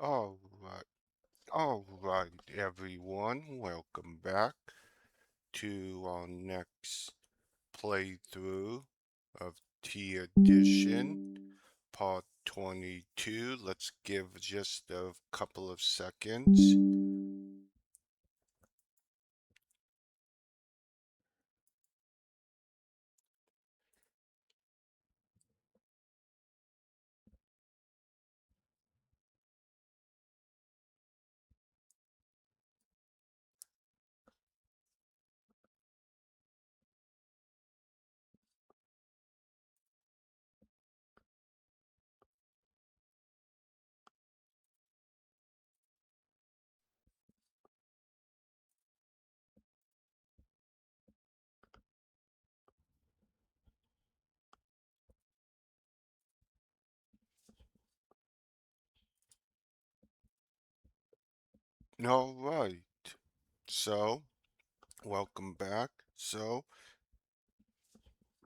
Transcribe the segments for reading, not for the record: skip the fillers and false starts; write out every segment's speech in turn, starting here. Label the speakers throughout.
Speaker 1: Alright, alright everyone, welcome back to our next playthrough of T Edition, part 22. Let's give just a couple of seconds. Alright, so welcome back. So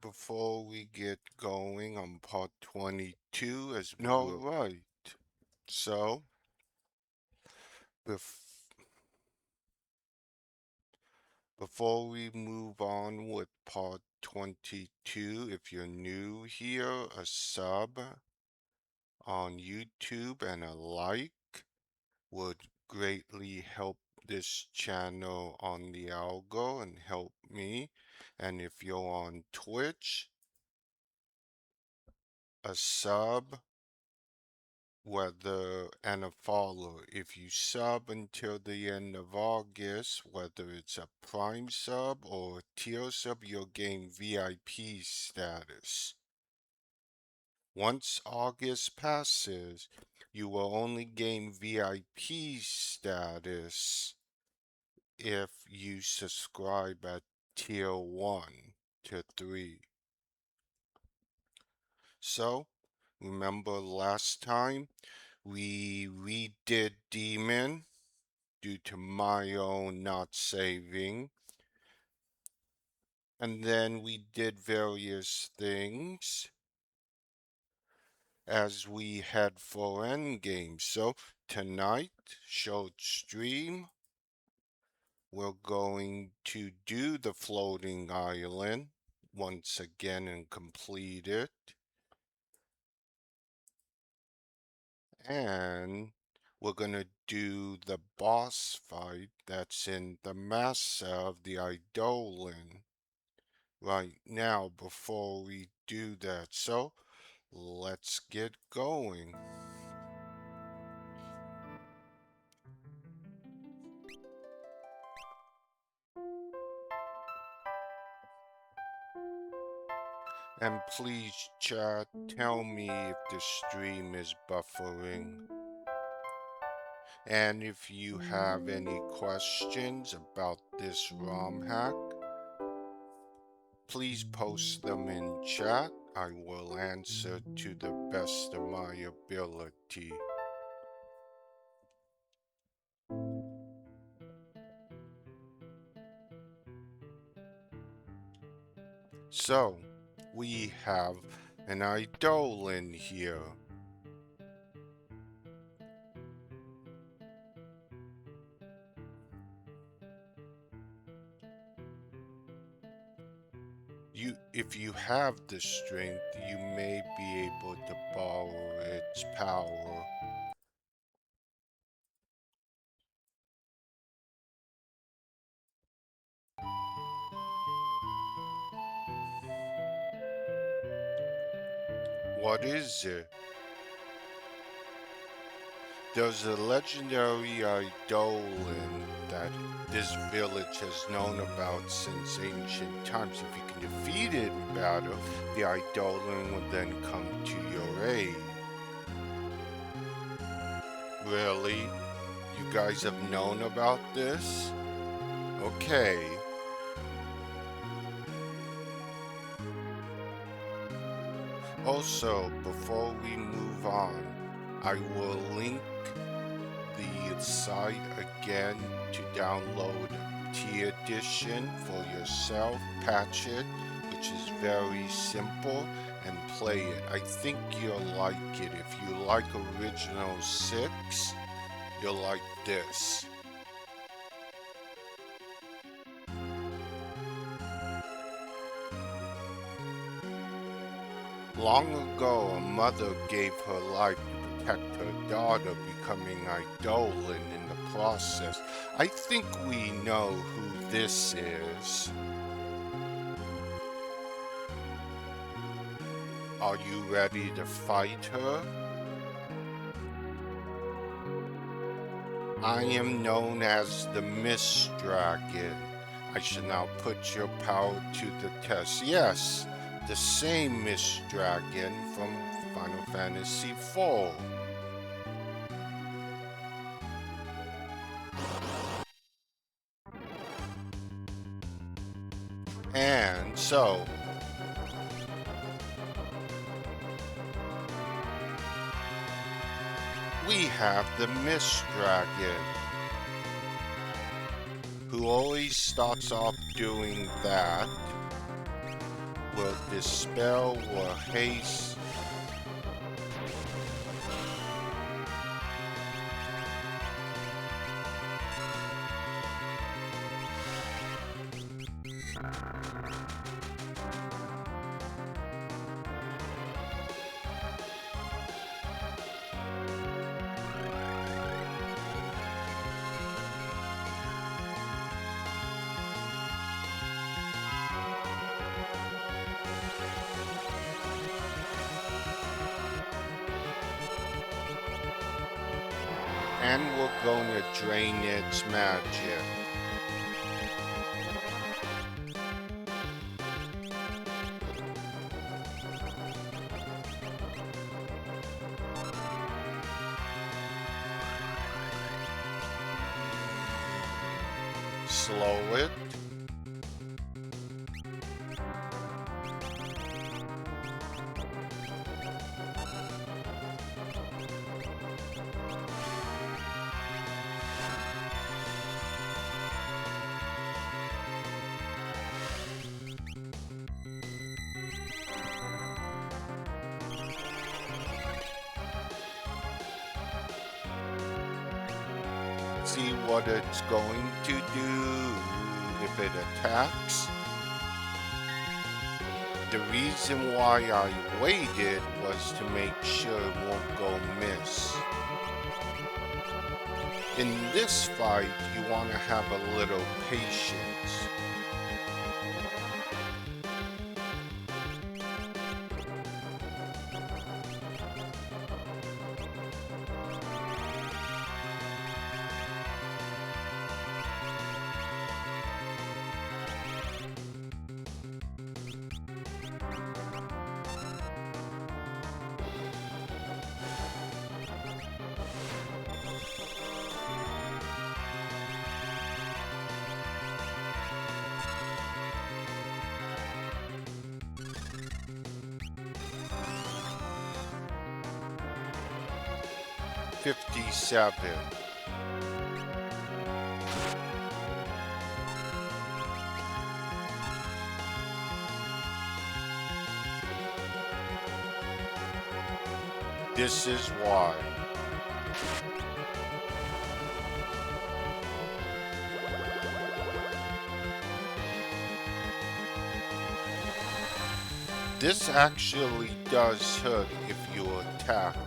Speaker 1: before we get going on part 22, as we will. Alright, so bef before we move on with part 22, if you're new here, a sub on YouTube and a like would greatly help this channel on the algo and help me. And if you're on Twitch, a sub whether and a follow. If you sub until the end of August, whether it's a Prime sub or a tier sub, you'll gain VIP status. Once August passes, you will only gain VIP status if you subscribe at tier 1 to 3. So, remember last time we redid Demon due to my own not saving. And then we did various things as we head for endgame. So tonight, short stream, we're going to do the floating island once again and complete it. And we're gonna do the boss fight that's in the massa of the Eidolon right now before we do that. So let's get going. And please chat, tell me if the stream is buffering. And if you have any questions about this ROM hack, please post them in chat. I will answer to the best of my ability. So, we have an Eidolon here. If you have the strength, you may be able to borrow its power. What is it? There's a legendary Eidolon that this village has known about since ancient times. If you can defeat it in battle, the Eidolon will then come to your aid. Really? You guys have known about this? Okay. Also, before we move on, I will link the site again to download T Edition for yourself, patch it, which is very simple, and play it. I think you'll like it. If you like Original 6, You'll like this. Long ago, a mother gave her life to protect her daughter becoming idolin in the process. I think we know who this is. Are you ready to fight her? I am known as the Mist Dragon. I shall now put your power to the test. Yes, the same Mist Dragon from Final Fantasy IV. And so, we have the Mist Dragon, who always starts off doing that. Will dispel, will haste. And we're going to drain its magic. Slow it. See what it's going to do if it attacks. The reason why I waited was to make sure it won't go miss. In this fight, you want to have a little patience. $57. This is why. This actually does hurt if you attack.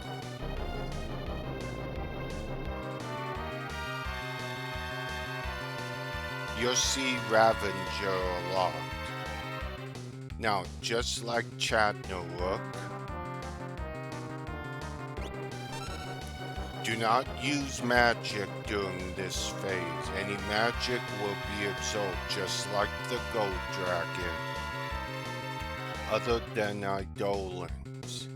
Speaker 1: You'll see Ravager a lot. Now, just like Chattanooga, do not use magic during this phase. Any magic will be absorbed, just like the Gold Dragon, other than Eidolons.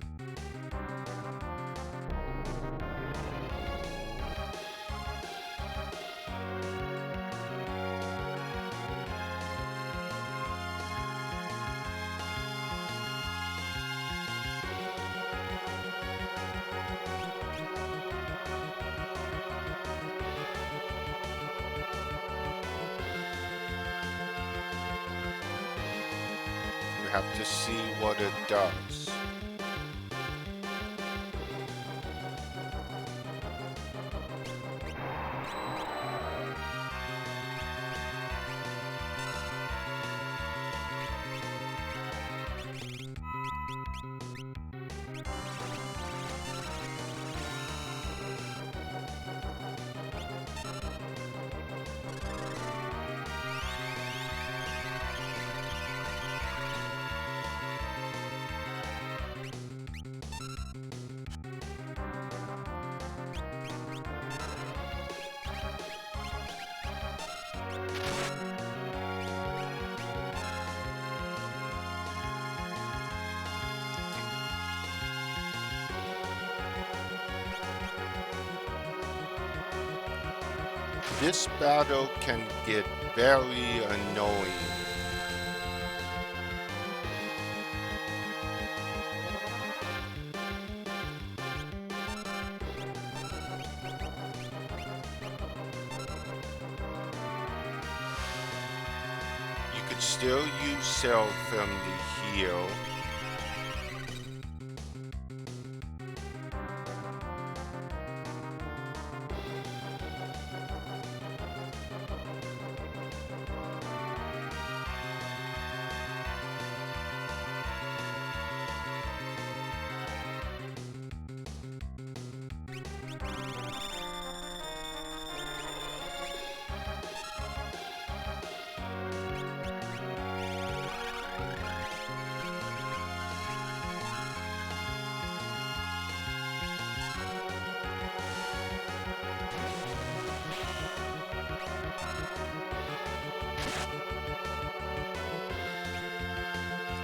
Speaker 1: You have to see what it does. This battle can get very annoying. You could still use self-film to heal.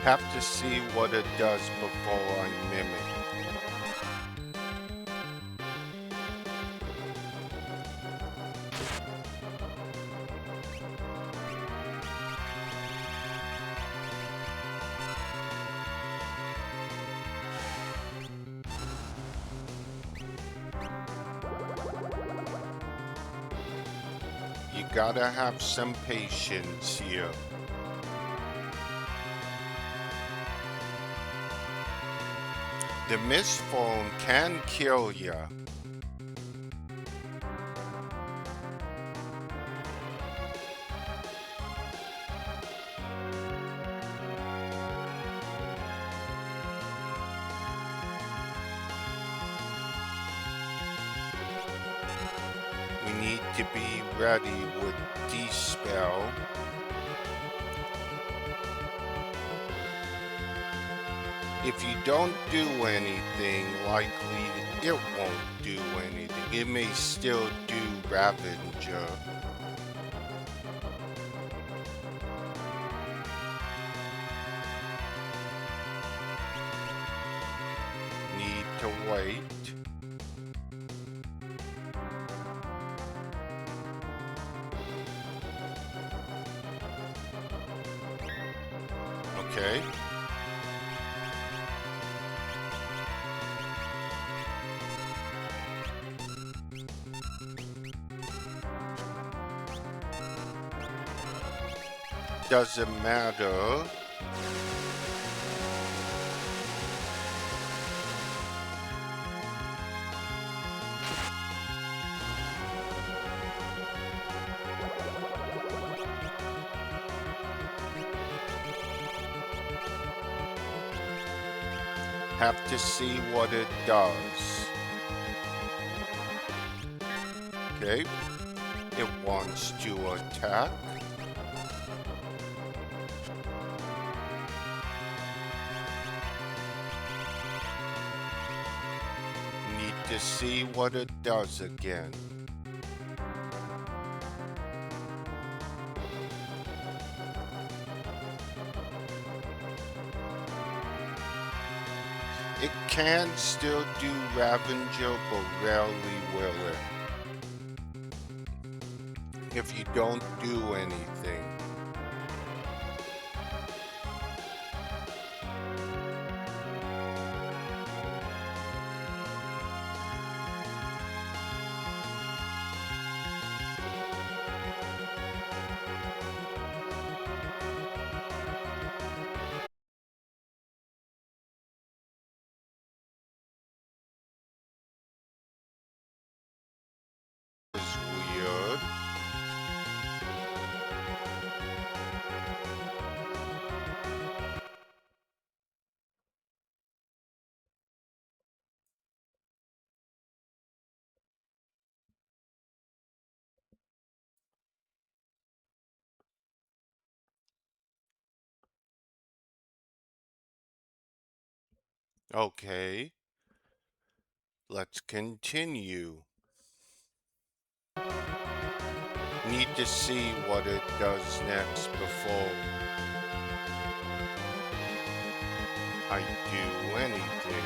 Speaker 1: Have to see what it does before I mimic. You gotta have some patience here. The misform can kill ya. We need to be ready with Dispel. If you don't do anything, likely it won't do anything. It may still do Ravager. Need to wait. Okay. Doesn't matter. Have to see what it does. Okay. It wants to attack. Need to see what it does again. It can still do Ravager, but rarely will it. If you don't do anything. It's weird. Okay, let's continue. Need to see what it does next before I do anything.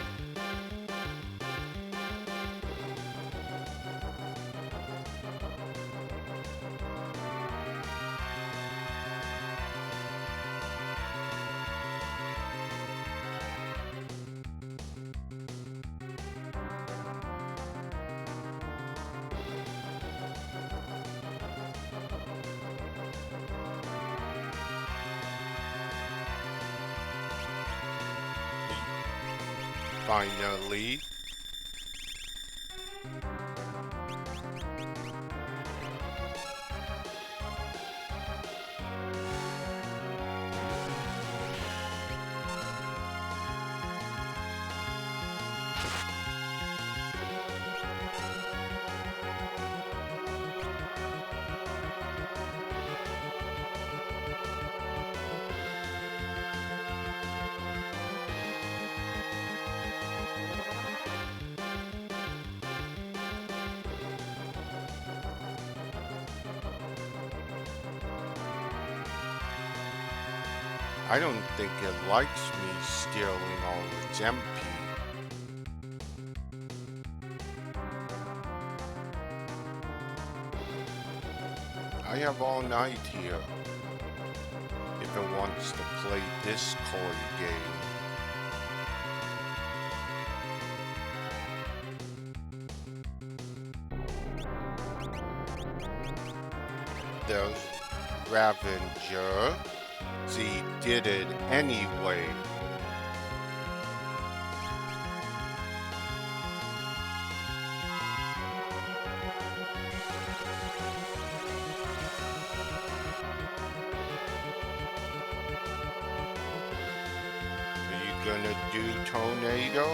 Speaker 1: finally. I don't think it likes me stealing all its MP. I have all night here if it wants to play this coy game. There's Ravenger. He did it anyway. Are you gonna do tornado?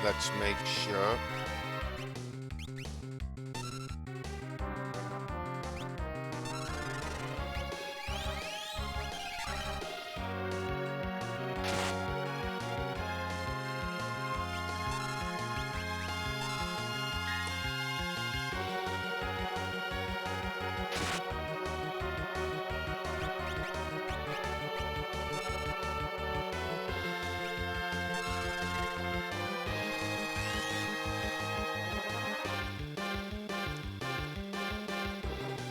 Speaker 1: Let's make sure.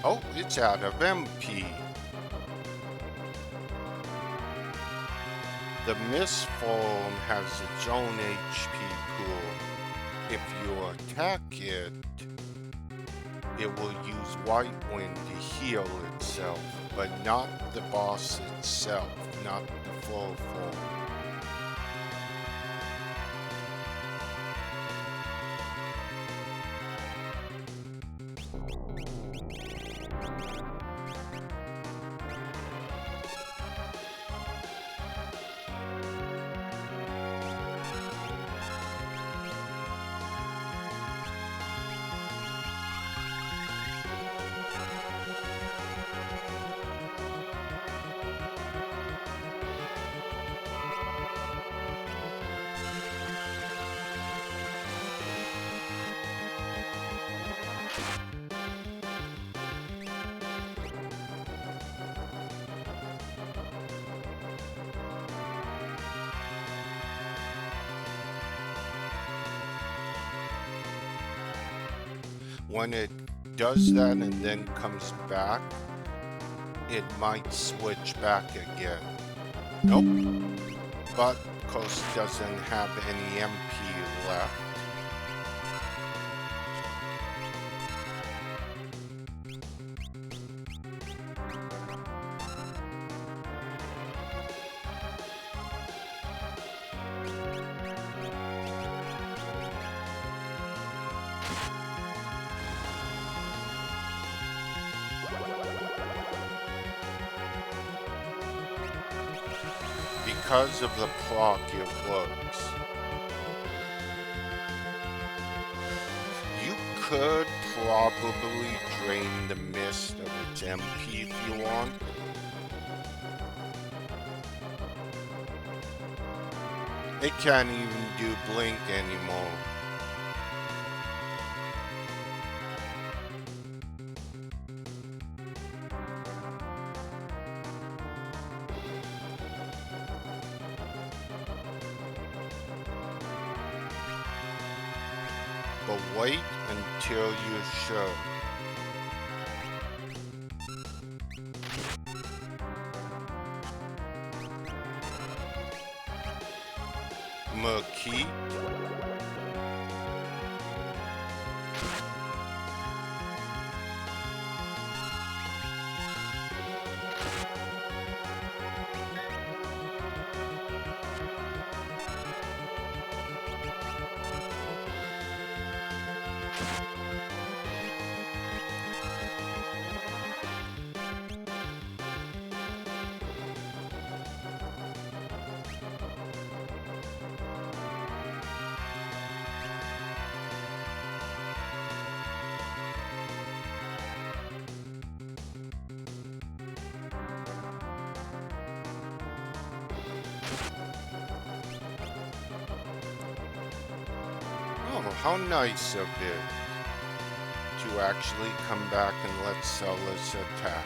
Speaker 1: Oh, it's out of MP. The Mist Form has its own HP pool. If you attack it, it will use White Wind to heal itself, but not the boss itself, not the full form. When it does that and then comes back, it might switch back again. Nope. But Coast doesn't have any MP left. Because of the proc, it works. You could probably drain the mist of its MP if you want. It can't even do blink anymore. but wait until you're sure. Mesquite. Oh, how nice of it to actually come back and let Celis attack.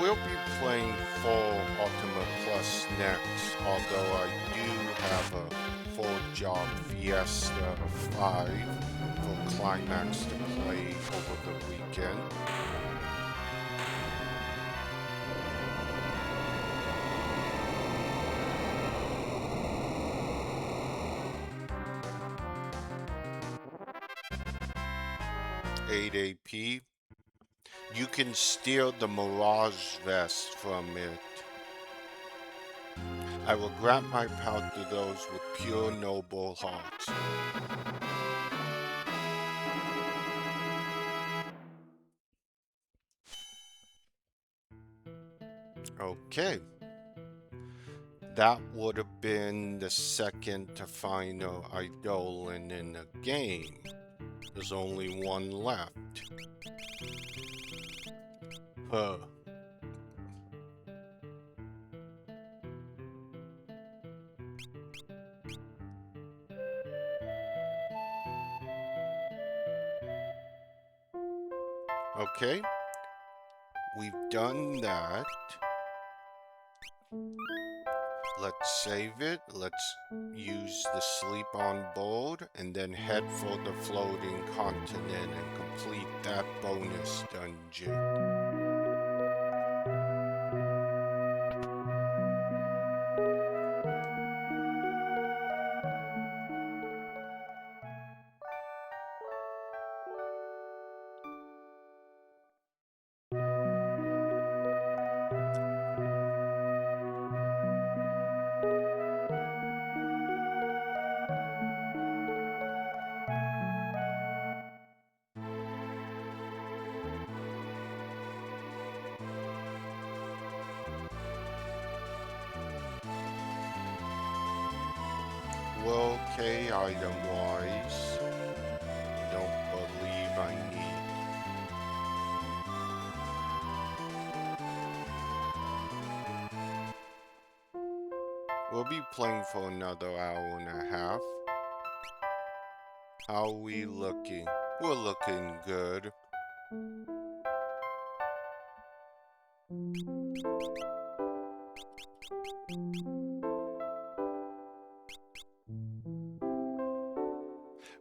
Speaker 1: We'll be playing full Ultima Plus next, although I do have a full job Fiesta 5 for Climax to play over the weekend. $8 AP. You can steal the Mirage Vest from it. I will grant my power to those with pure noble hearts. Okay. That would have been the second to final Eidolon in the game. There's only one left. Huh. Okay. We've done that. Let's save it. Let's use the sleep on board and then head for the floating continent and complete that bonus dungeon. Well, okay, item-wise, don't believe I need. We'll be playing for another hour and a half. How are we looking? We're looking good.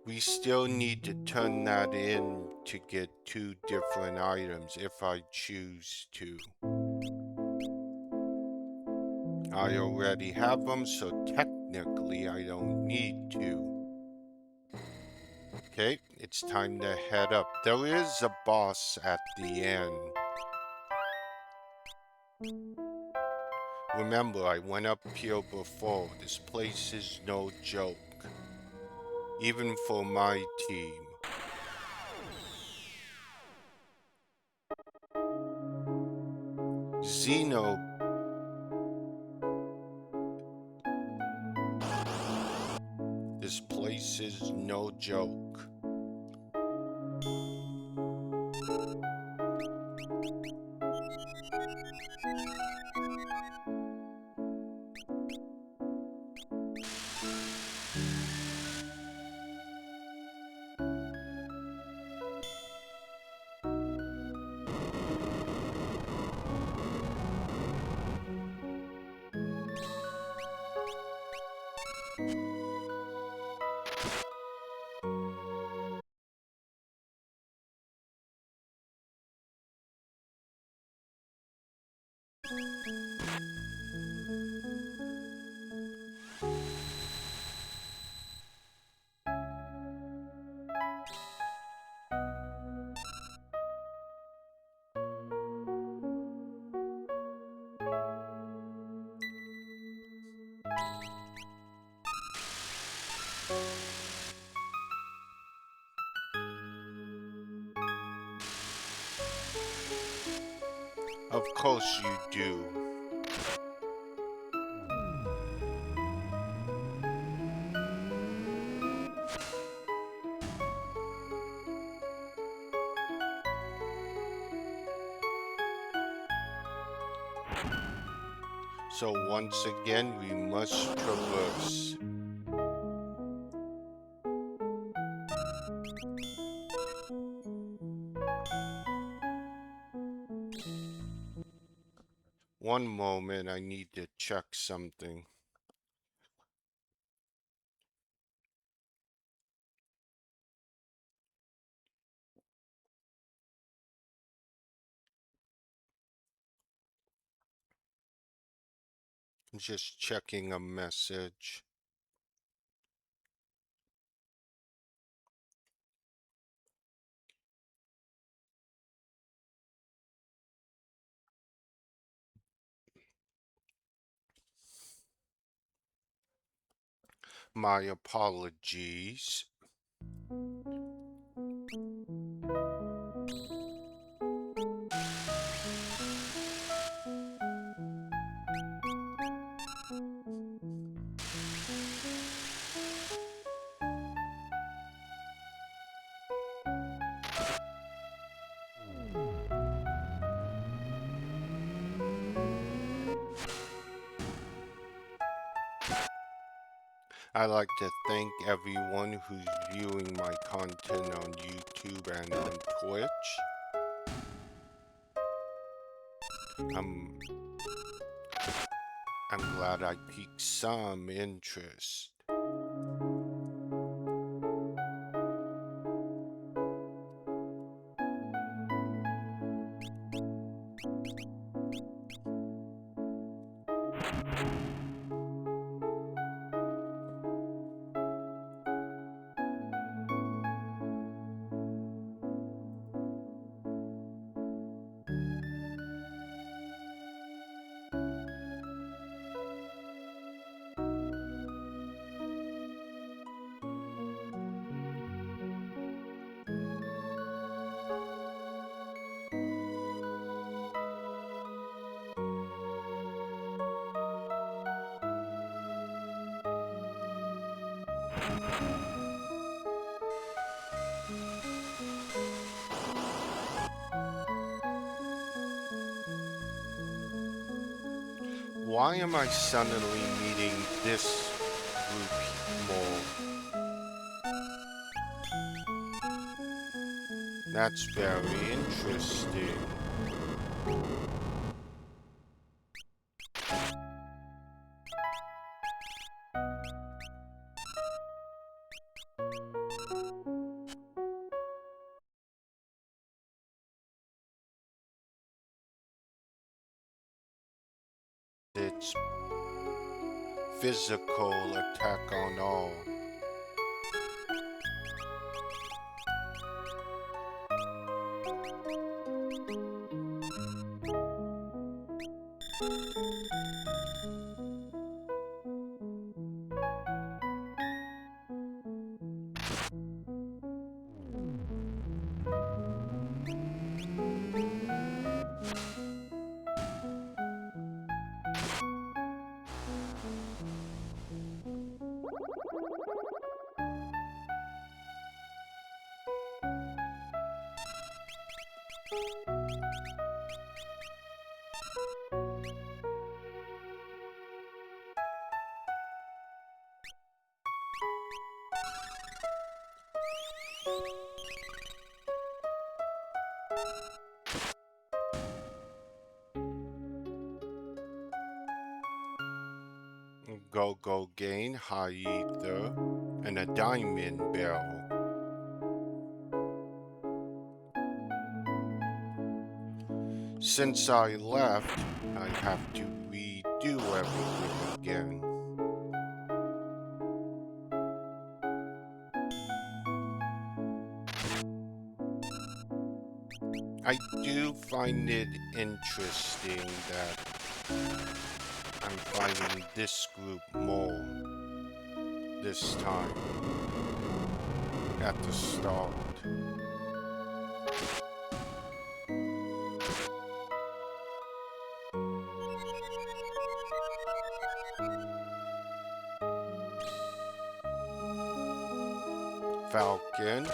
Speaker 1: We still need to turn that in to get 2 different items if I choose to. I already have them, so technically I don't need to. Okay, it's time to head up. There is a boss at the end. Remember, I went up here before. This place is no joke. Even for my team. Xeno. This place is no joke. Of course you do. So once again, we must traverse. One moment, I need to check something. Just checking a message. My apologies. I'd like to thank everyone who's viewing my content on YouTube and on Twitch. I'm glad I piqued some interest. Why am I suddenly meeting this group more? That's very interesting. It's physical attack on all. Go gain, high ether, and a diamond barrel. Since I left, I have to redo everything again. I do find it interesting that I'm fighting this group more this time at the start. Falcon.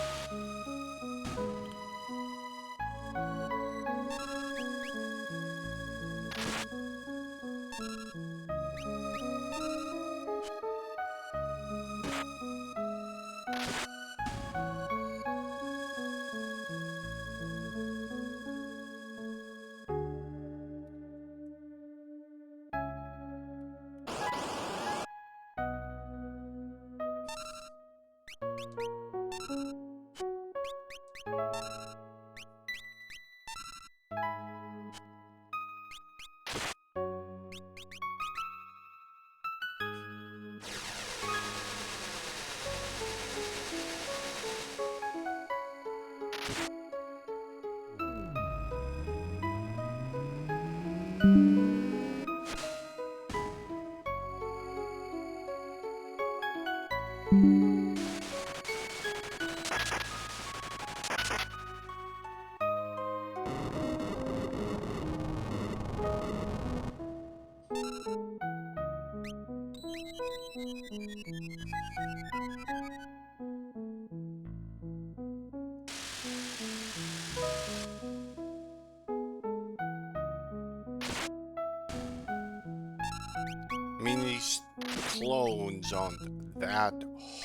Speaker 1: I mean, these clones aren't that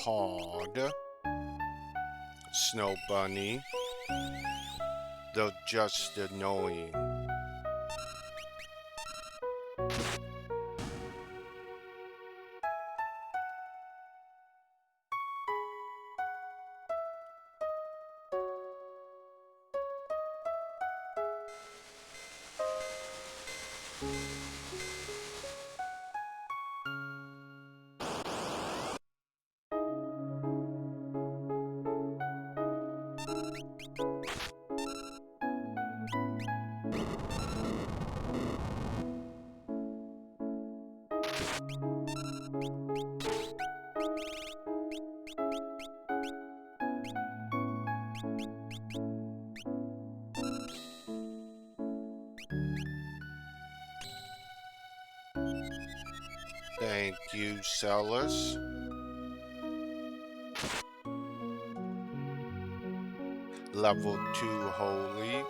Speaker 1: hard. Snow Bunny. They're just annoying. Thank you, Celis. Level 2 Holy.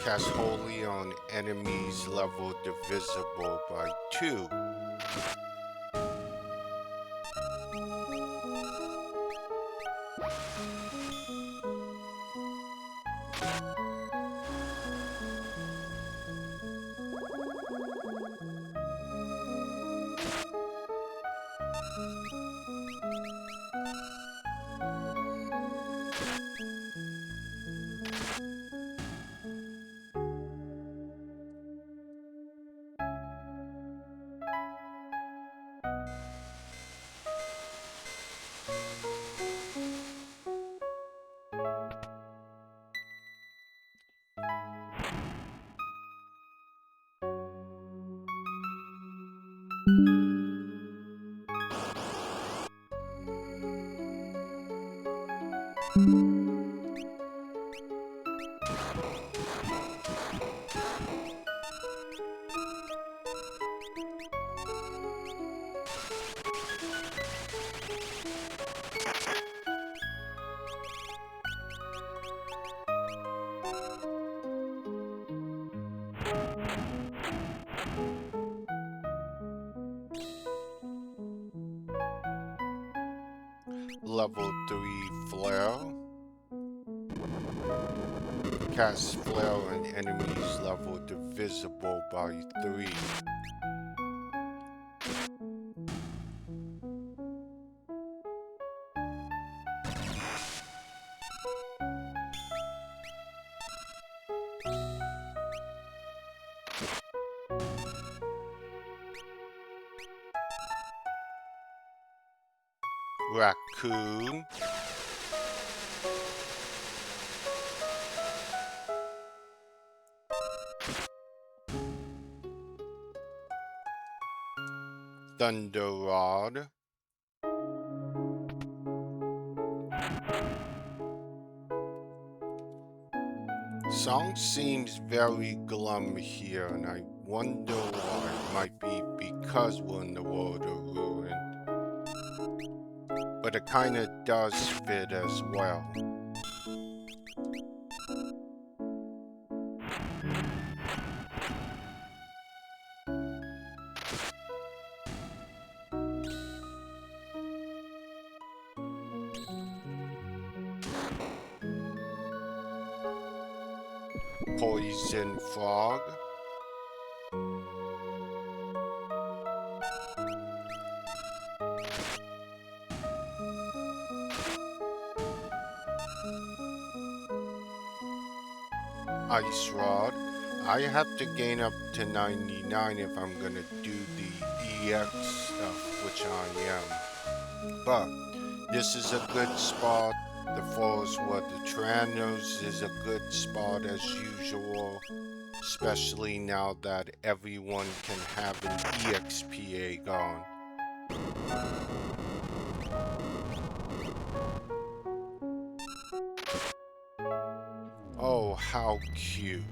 Speaker 1: Cast Holy on enemies level divisible by 2. Level 3 Flare. Cast Flare on enemies level divisible by 3. Raccoon. Thunder Rod. Song seems very glum here, and I wonder why. It might be because we're in the world of ruin. But it kinda does fit as well. Poison Frog. Ice Rod. I have to gain up to 99 if I'm gonna do the EX stuff, which I am. But this is a good spot. The Forest Where the Tranos is a good spot as usual, especially now that everyone can have an EXPA gone. Oh, how cute.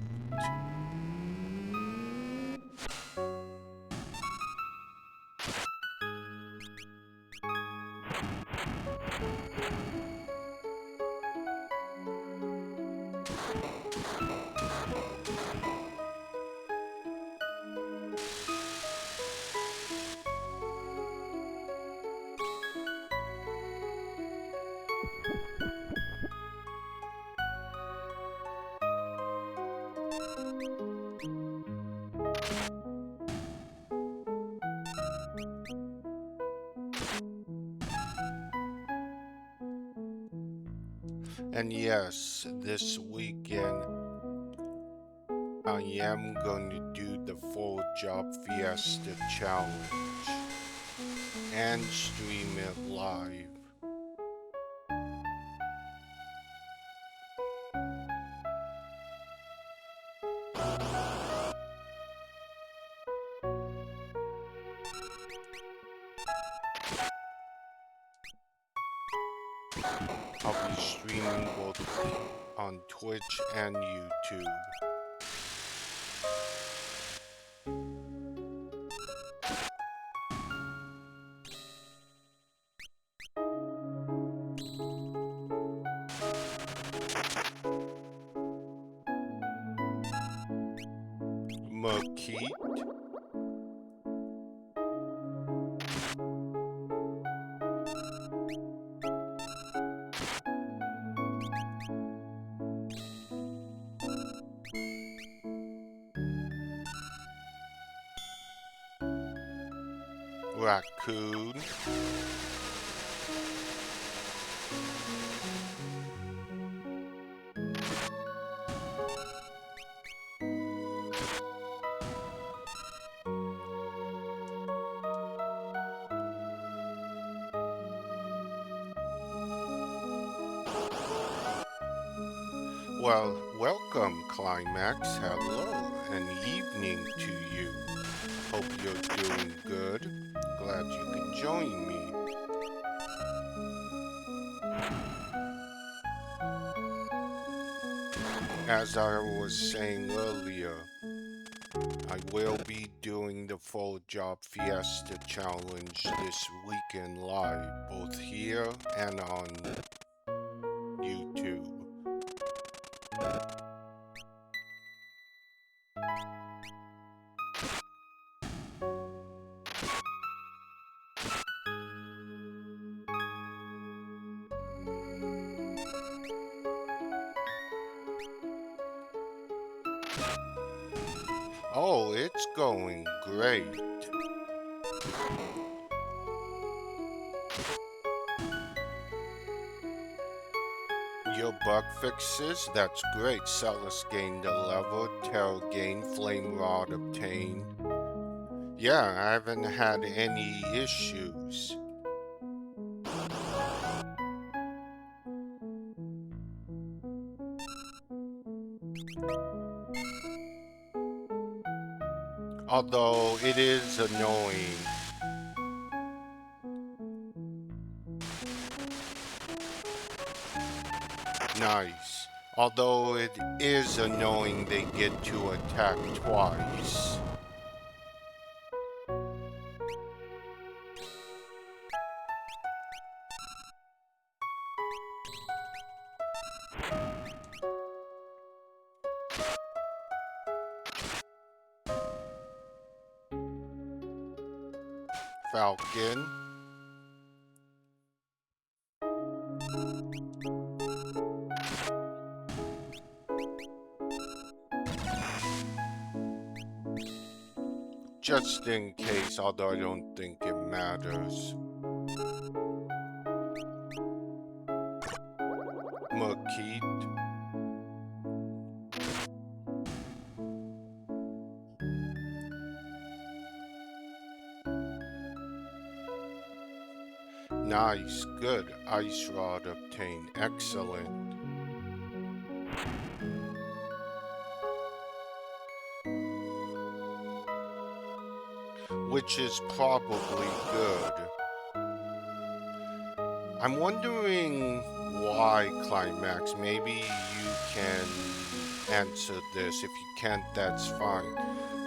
Speaker 1: And yes, this weekend I am going to do the Full Job Fiesta Challenge and stream it live. I'll be streaming both on Twitch and YouTube. Makeet. Raccoon. Well, welcome, Climax. Hello, and evening to you. Hope you're doing good. Glad you could join me. As I was saying earlier, I will be doing the Full Job Fiesta Challenge this weekend live, both here and on YouTube. Oh, it's going great. Your bug fixes? That's great. Celis gained a level, Terror gained, Flame Rod obtained. Yeah, I haven't had any issues. Although it is annoying. Nice. Although it is annoying they get to attack twice. Falcon. Just in case, although I don't think it matters. Makeet. Nice, good. Ice Rod obtained. Excellent. Which is probably good. I'm wondering why, Climax. Maybe you can answer this. If you can't, that's fine.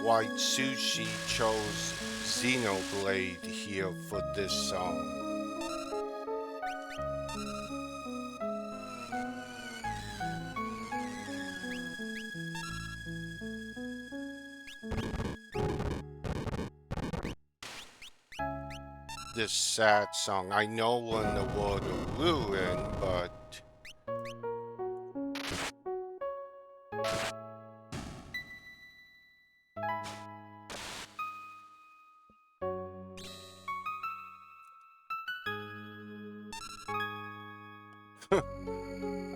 Speaker 1: Why Sushi chose Xenoblade here for this song. This sad song. I know we're in the world of ruin, but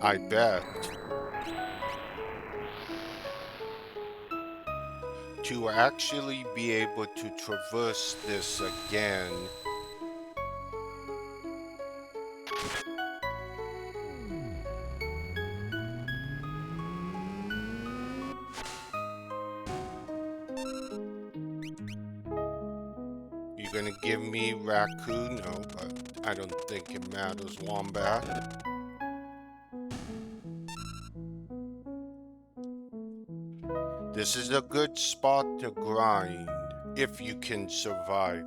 Speaker 1: I bet. To actually be able to traverse this again, you're gonna give me Raccoon? No, but I don't think it matters, Wombat. This is a good spot to grind, if you can survive.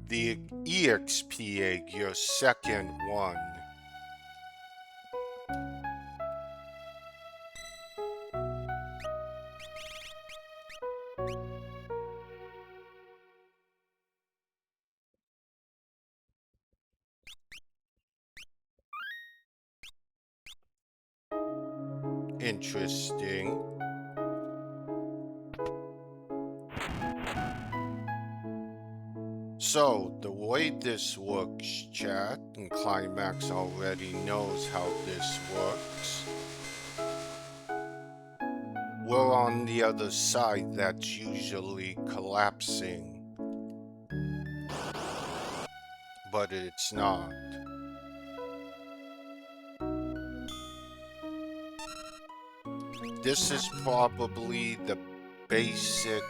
Speaker 1: The EXP egg, your second one. Interesting. So, the way this works, chat, and Climax already knows how this works. We're on the other side that's usually collapsing. But it's not. This is probably the basic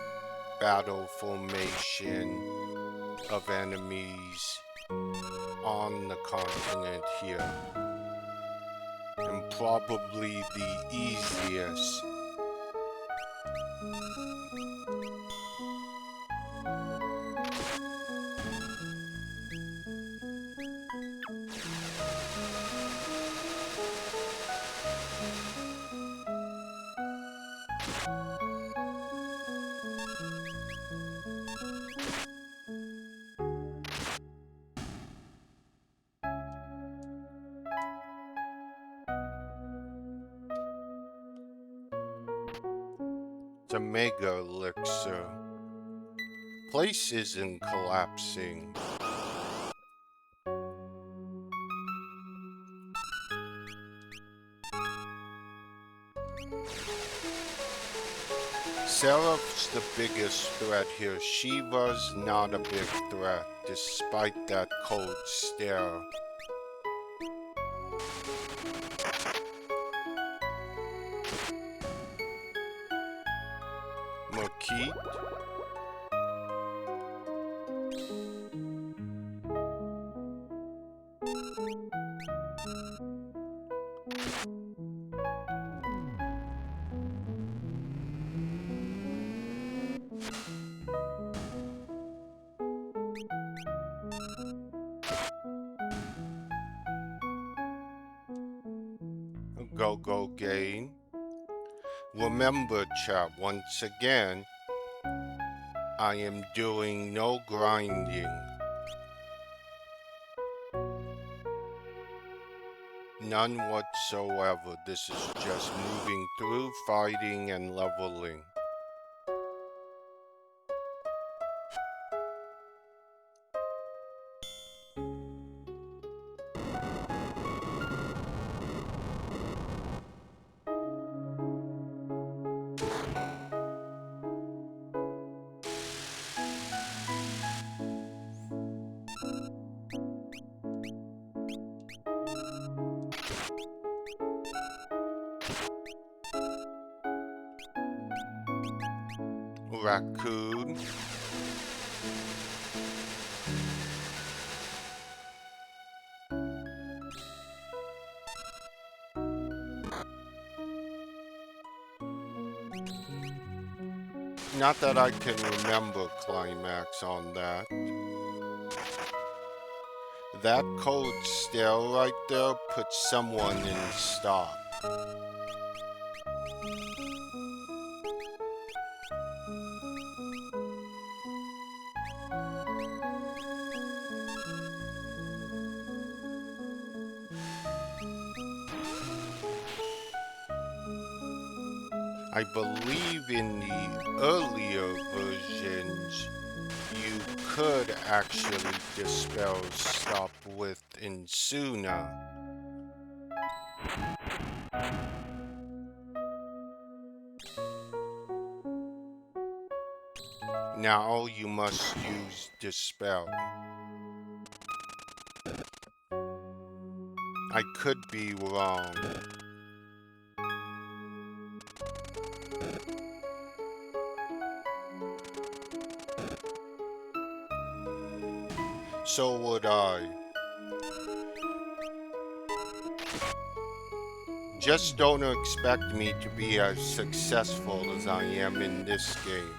Speaker 1: battle formation of enemies on the continent here. And probably the easiest. The Mega Elixir. Place isn't collapsing. Seraph's the biggest threat here. Shiva's not a big threat, despite that cold stare. Maquette. Go gain. Remember, chat, once again, I am doing no grinding. None whatsoever. This is just moving through, fighting, and leveling. Raccoon. Not that I can remember climax on that. That code still right there puts someone in stop. I believe in the earlier versions, you could actually dispel stop with Insuna. Now you must use dispel. I could be wrong. So would I. Just don't expect me to be as successful as I am in this game.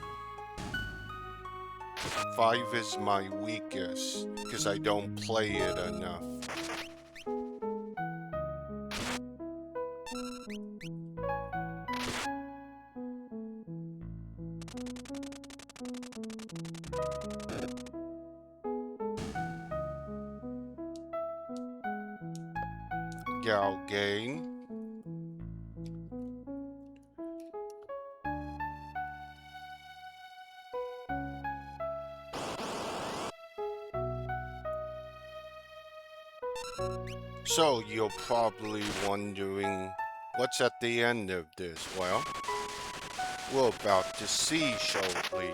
Speaker 1: 5 is my weakest, because I don't play it enough. Gal gain. So you're probably wondering, what's at the end of this? Well, we're about to see shortly.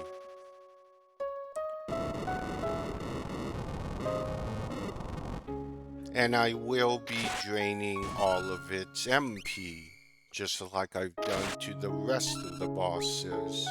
Speaker 1: And I will be draining all of its MP, just like I've done to the rest of the bosses.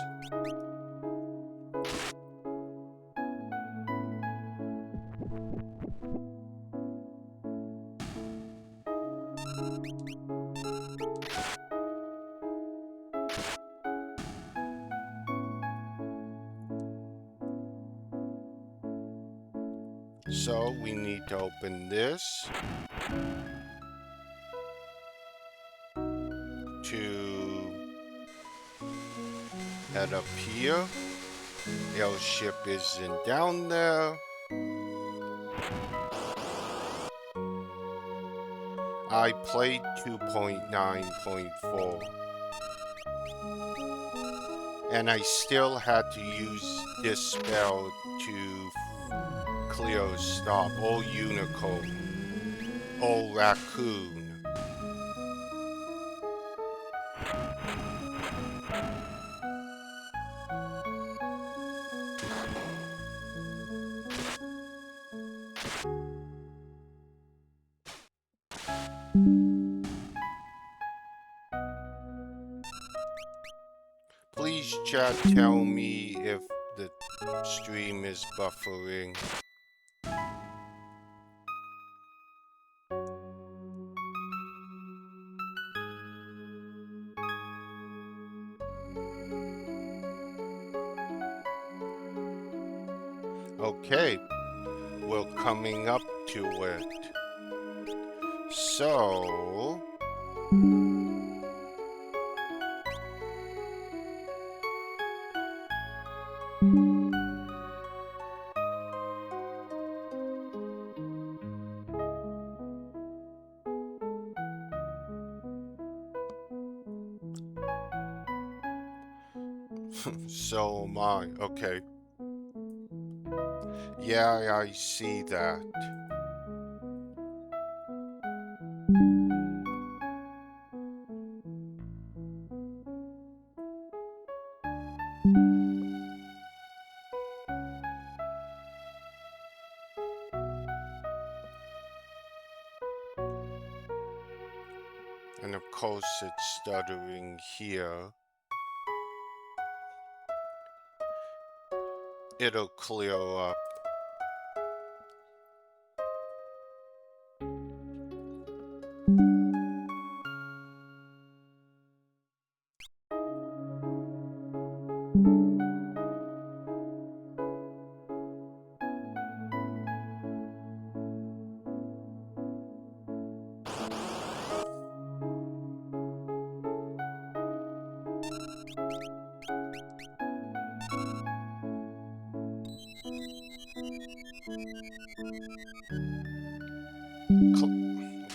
Speaker 1: So we need to open this to head up here. Airship isn't down there. I played 2.9.4 and I still had to use Dispel to clear stop. Oh, Unicorn. Oh, Raccoon. Please chat tell me if the stream is buffering. Okay, we're coming up to it. So... so am I. Okay. Yeah, I see that. And of course it's stuttering here. It'll clear up.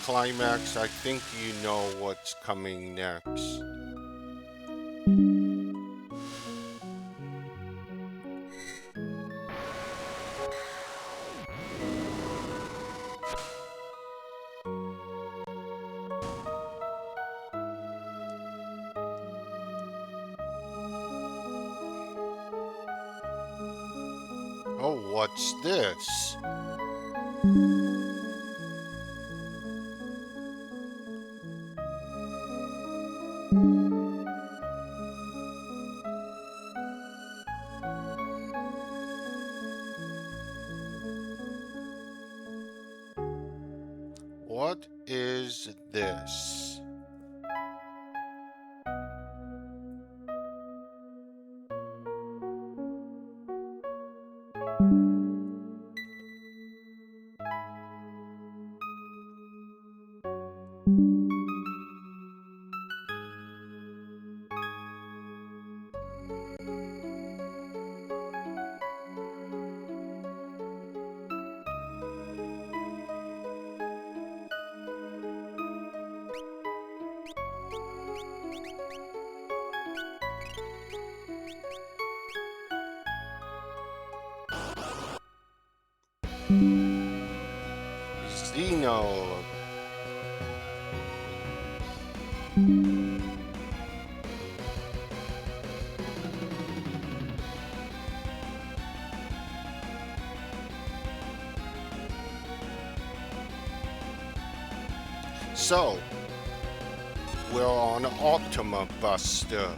Speaker 1: Climax, I think you know what's coming next. Oh, what's this? What is this? Xeno. So, we're on Ultima Buster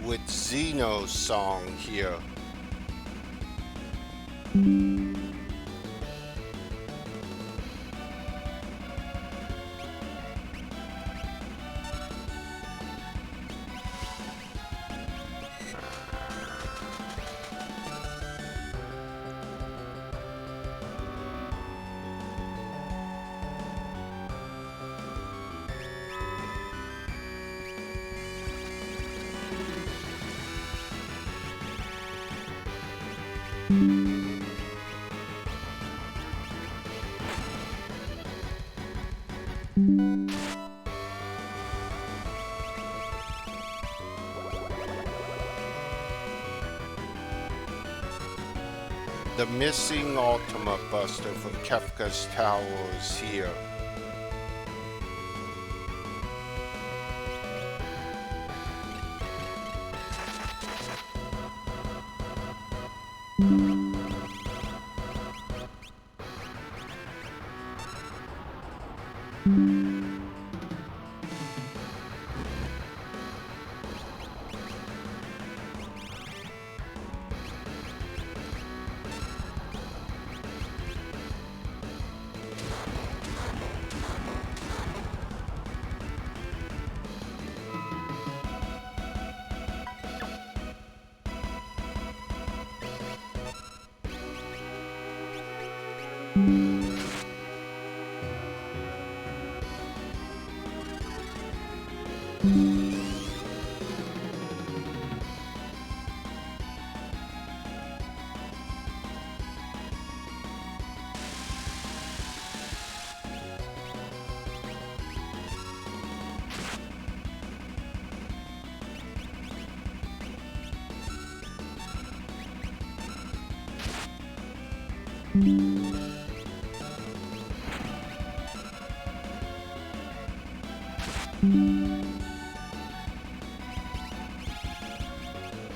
Speaker 1: with Xeno's song here. The missing Ultima Buster from Kefka's Tower is here.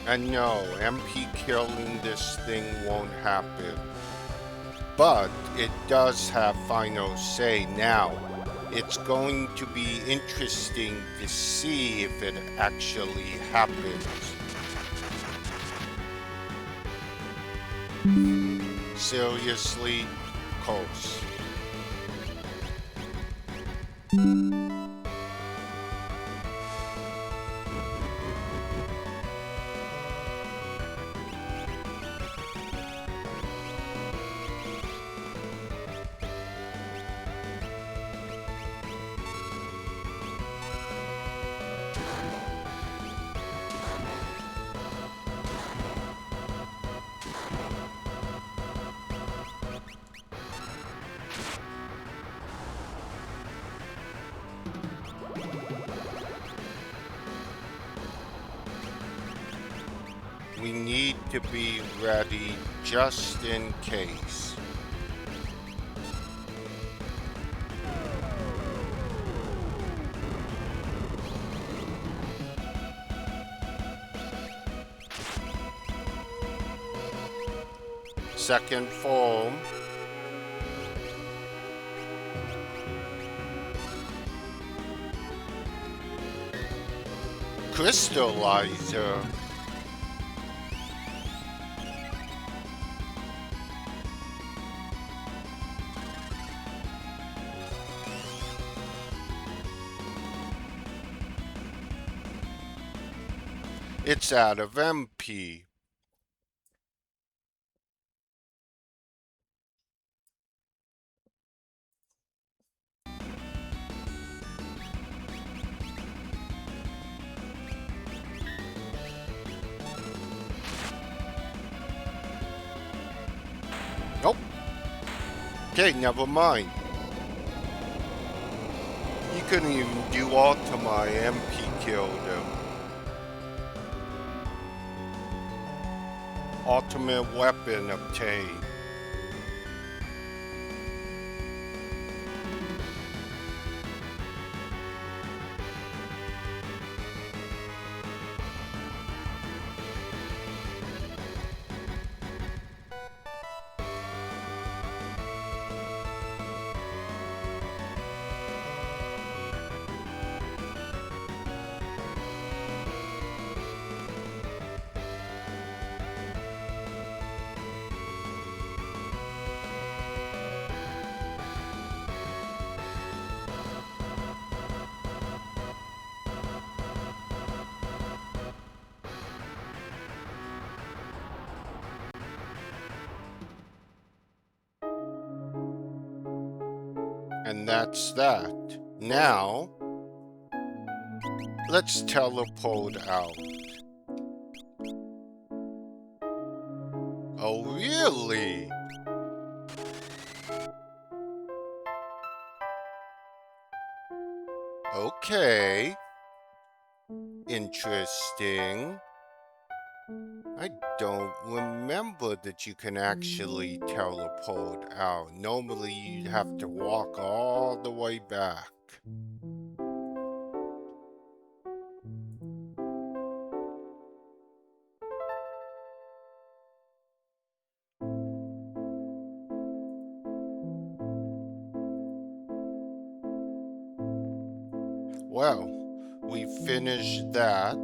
Speaker 1: And no, MP killing this thing won't happen. But it does have final say now. It's going to be interesting to see if it actually happens. Seriously, close. We need to be ready just in case. Second form. Crystallizer. It's out of MP. Nope. Okay, never mind. He couldn't even do Ultima. MP killed him. Ultimate weapon obtained. And that's that. Now, let's teleport out. Oh, really? Okay. Interesting. I don't remember that you can actually teleport out. Normally, you'd have to walk all the way back. Well, we finished that.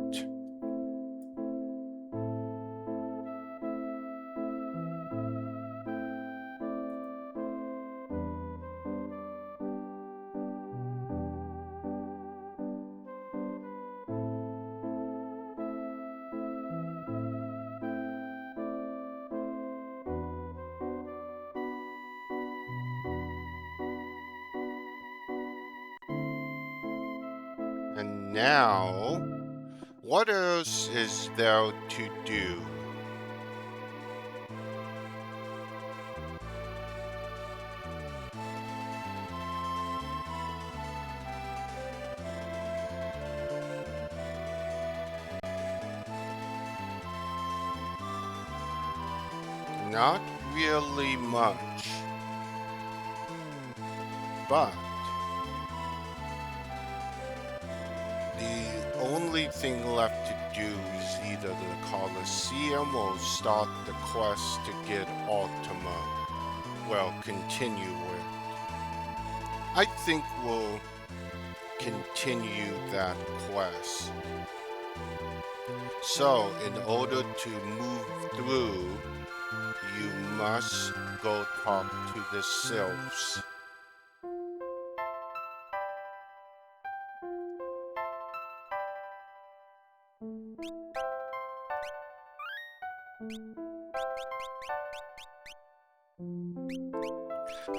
Speaker 1: Now, what else is there to do? Not really much, but the only thing left to do is either the Colosseum or start the quest to get Ultima. Well, continue it. I think we'll continue that quest. So, in order to move through, you must go talk to the sylphs.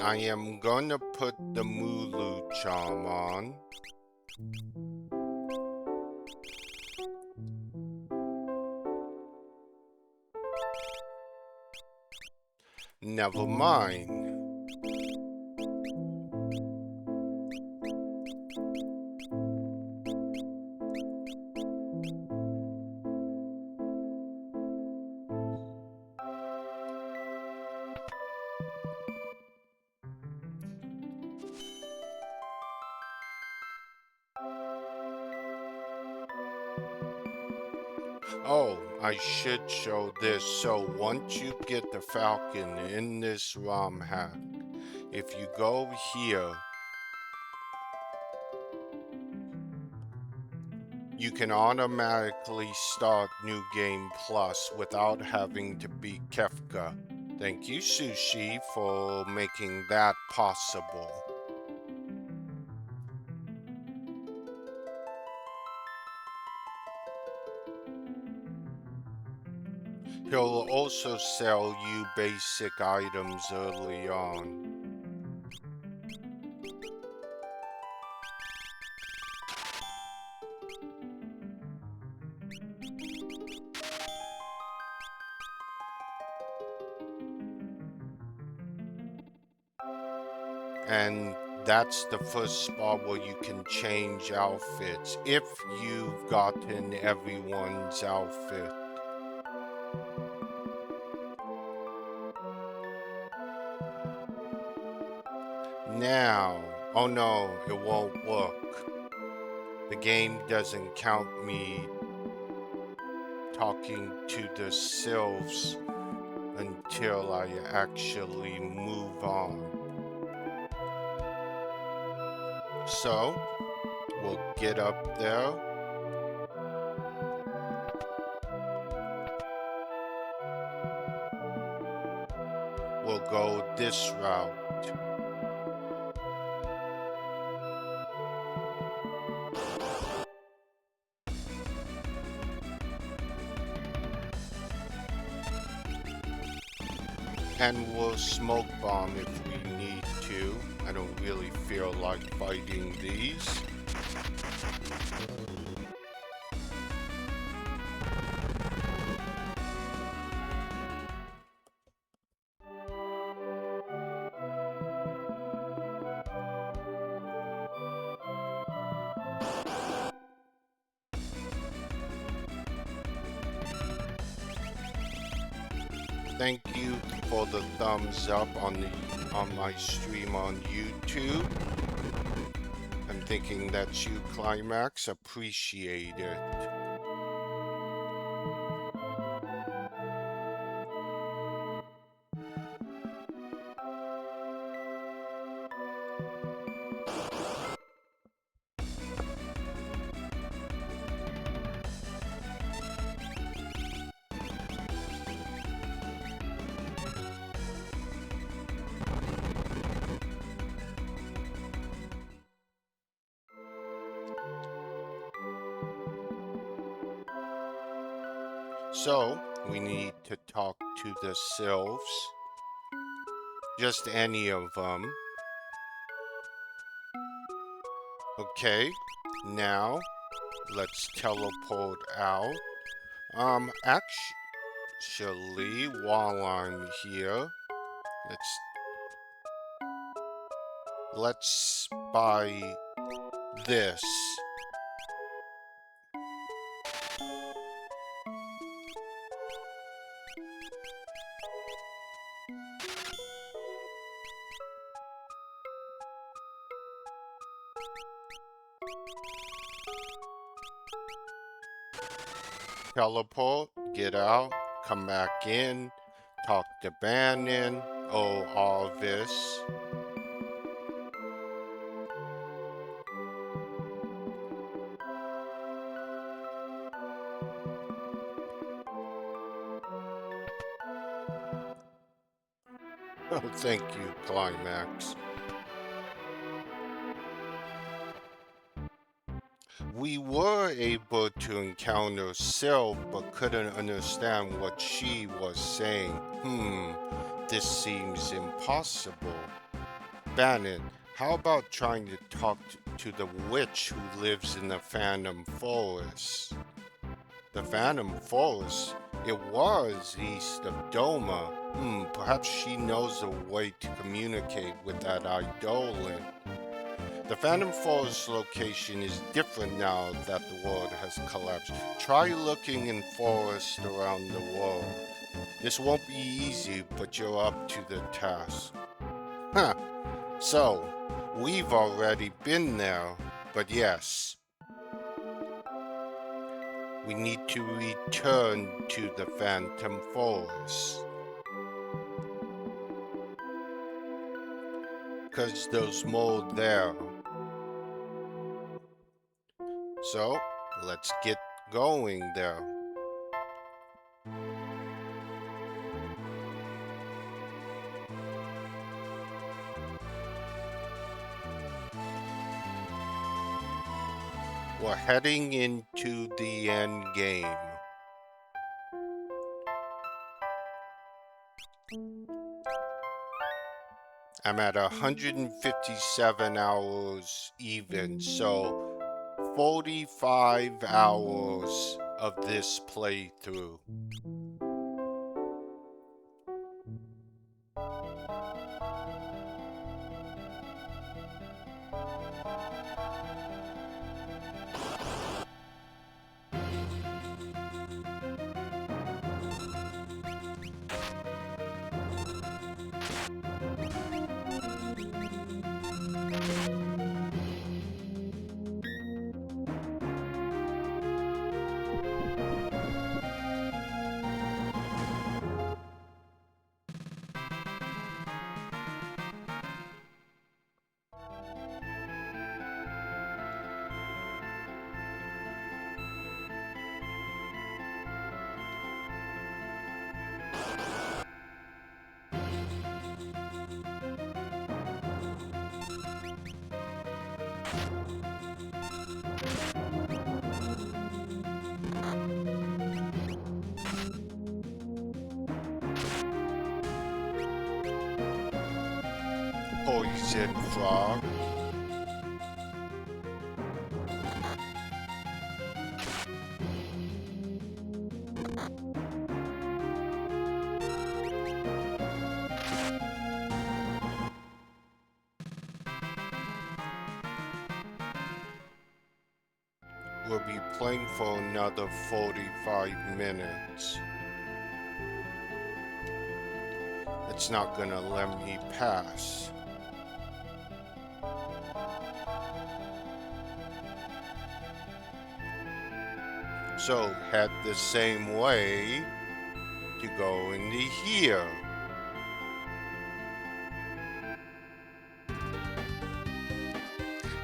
Speaker 1: I am gonna put the Mulu charm on. Never mind. Oh, I should show this. So once you get the Falcon in this romhack, if you go here, you can automatically start New Game Plus without having to beat Kefka. Thank you, Sushi, for making that possible. He'll also sell you basic items early on. And that's the first spot where you can change outfits if you've gotten everyone's outfit. Now, oh no, it won't work. The game doesn't count me talking to the sylphs until I actually move on. So, we'll get up there. We'll go this route. And we'll smoke bomb if we need to. I don't really feel like fighting these. Thank you for the thumbs up on my stream on YouTube. I'm thinking that's you, Climax. Appreciate it. So, we need to talk to the sylphs. Just any of them. Okay, now Let's teleport out. Actually, while I'm here, let's buy this. Teleport, get out, come back in, talk to Bannon. Oh, all this. Oh, thank you, Climax. We were able to encounter Sylph, but couldn't understand what she was saying. This seems impossible. Bannon, how about trying to talk to the witch who lives in the Phantom Forest? The Phantom Forest? It was east of Doma. Perhaps she knows a way to communicate with that Eidolon. The Phantom Forest location is different now that the world has collapsed. Try looking in forests around the world. This won't be easy, but you're up to the task. Huh. So, we've already been there, but yes, we need to return to the Phantom Forest. 'Cause there's more there. So, let's get going there. We're heading into the end game. I'm at 157 hours even, so 45 hours of this playthrough. Poison frog. We'll be playing for another 45 minutes. It's not gonna let me pass. So head the same way to go into here.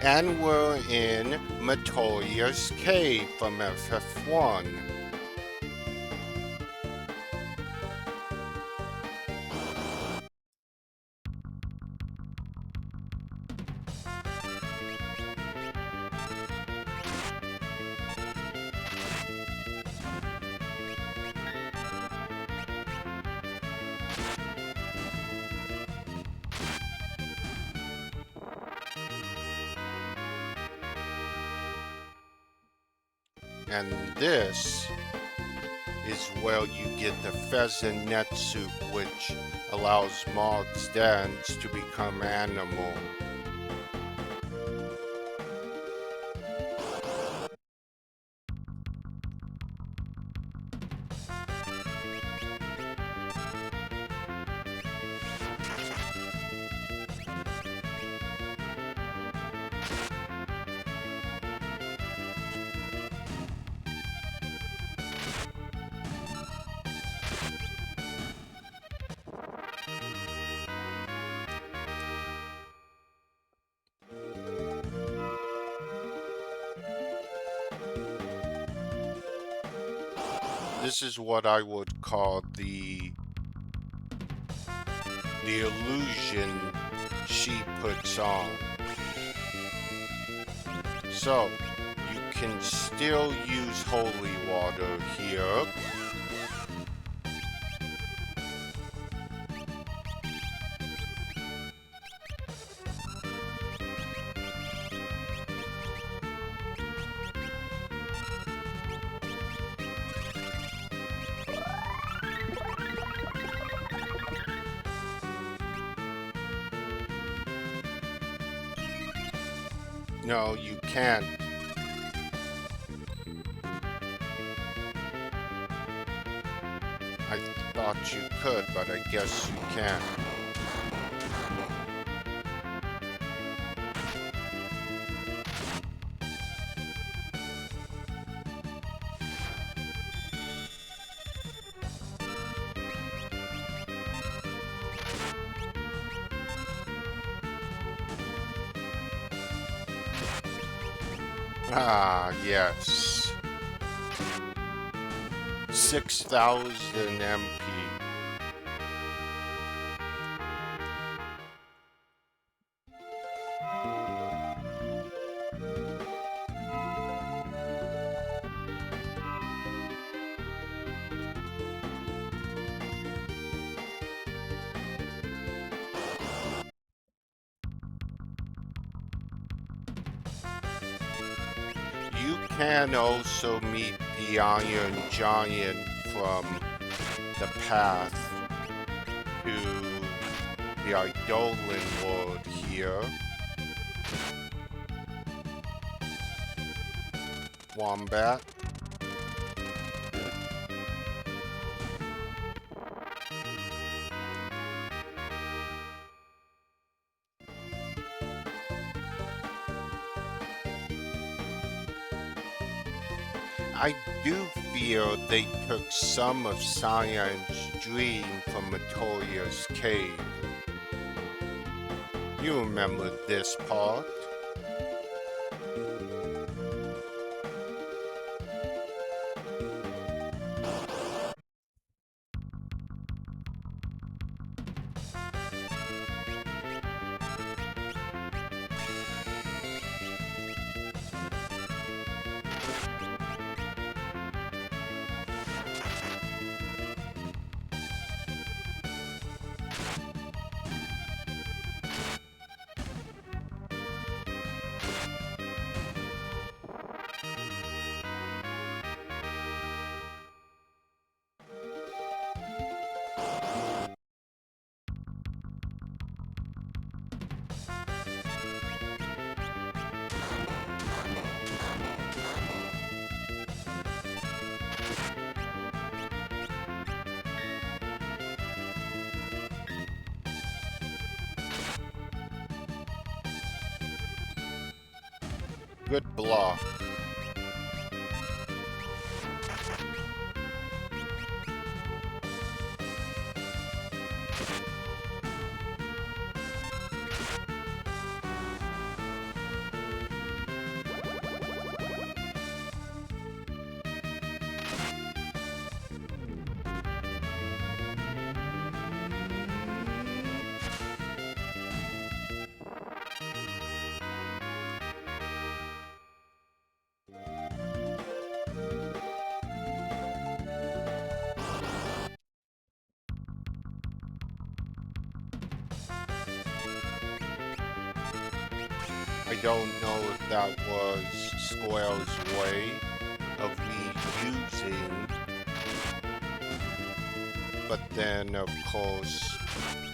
Speaker 1: And we're in Matoya's Cave from FF1. And this is where you get the pheasant net soup, which allows Mog's dance to become animal. This is what I would call the illusion she puts on. So, you can still use holy water here. No, you can't. I thought you could, but I guess you can't. Ah, yes. 6,000 MP. You can also meet the Iron Giant from the path to the Eidolon world here. Wombat. I do feel they took some of Cyan's dream from Matoya's cave. You remember this part? Good block. I don't know if that was Square's way of reusing. But then, of course,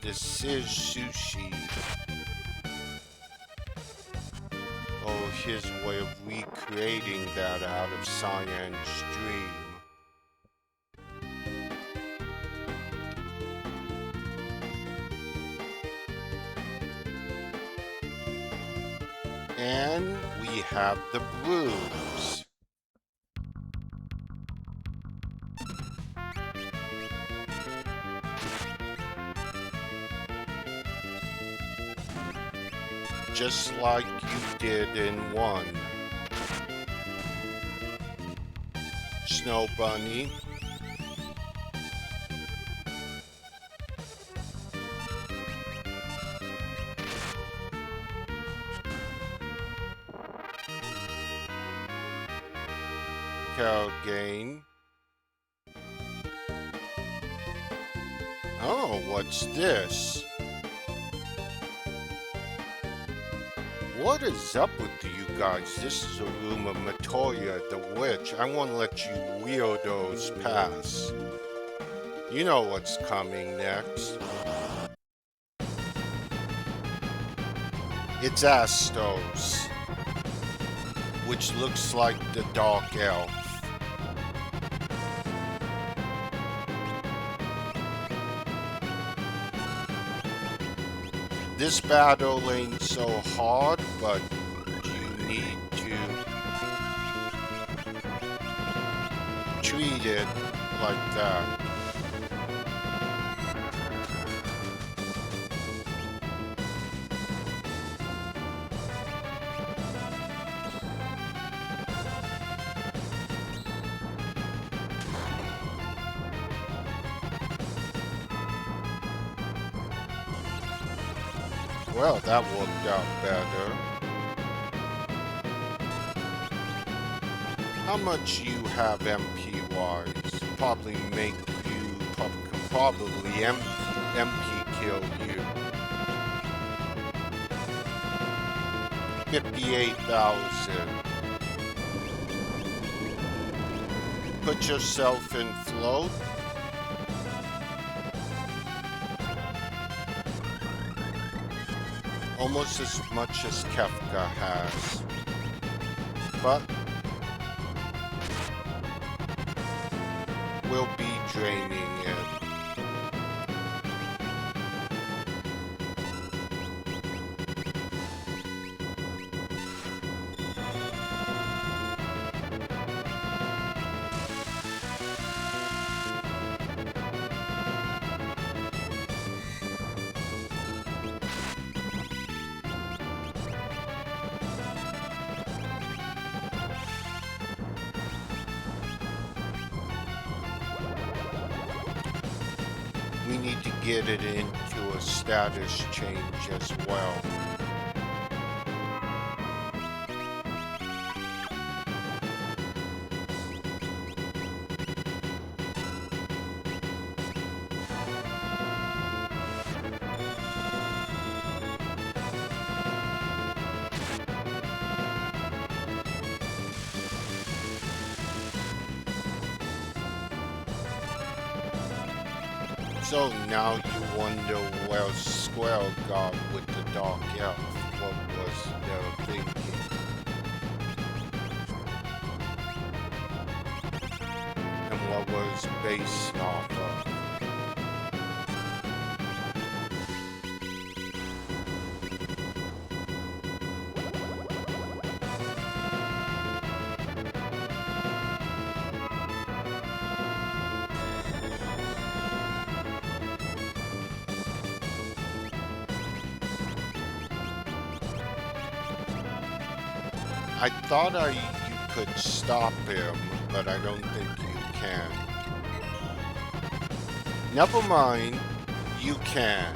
Speaker 1: this is sushi. Or his way of recreating that out of Cyan's dream. And we have the bruise. Just like you did in one. Snow Bunny. Gain. Oh, what's this? What is up with you guys? This is a room of Matoya the witch. I won't let you weirdos pass. You know what's coming next. It's Astos, which looks like the Dark Elf. This battle ain't so hard, but you need to treat it like that. Well, that worked out better. How much you have MP-wise? Probably make you, probably MP kill you. 58,000. Put yourself in float. Almost as much as Kefka has. But we'll be draining it. We need to get it into a status change as well. So now you wonder where Square got with the Dark Elf. What was their thinking? And what was based off of? I thought you could stop him, but I don't think you can. Never mind, you can.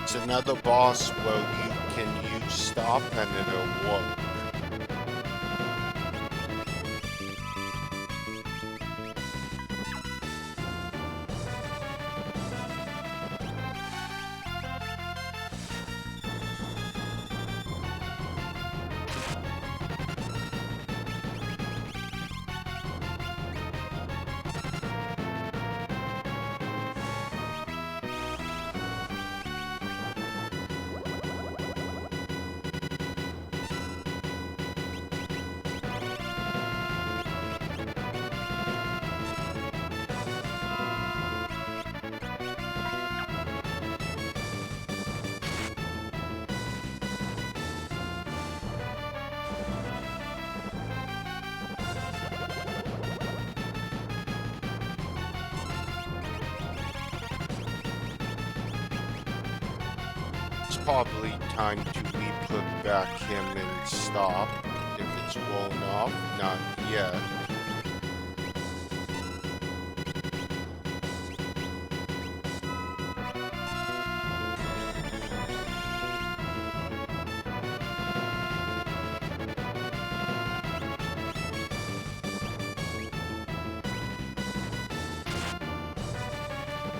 Speaker 1: It's another boss where you can use stop and it'll work. probably time to re-put back him and stop if it's worn off. Not yet.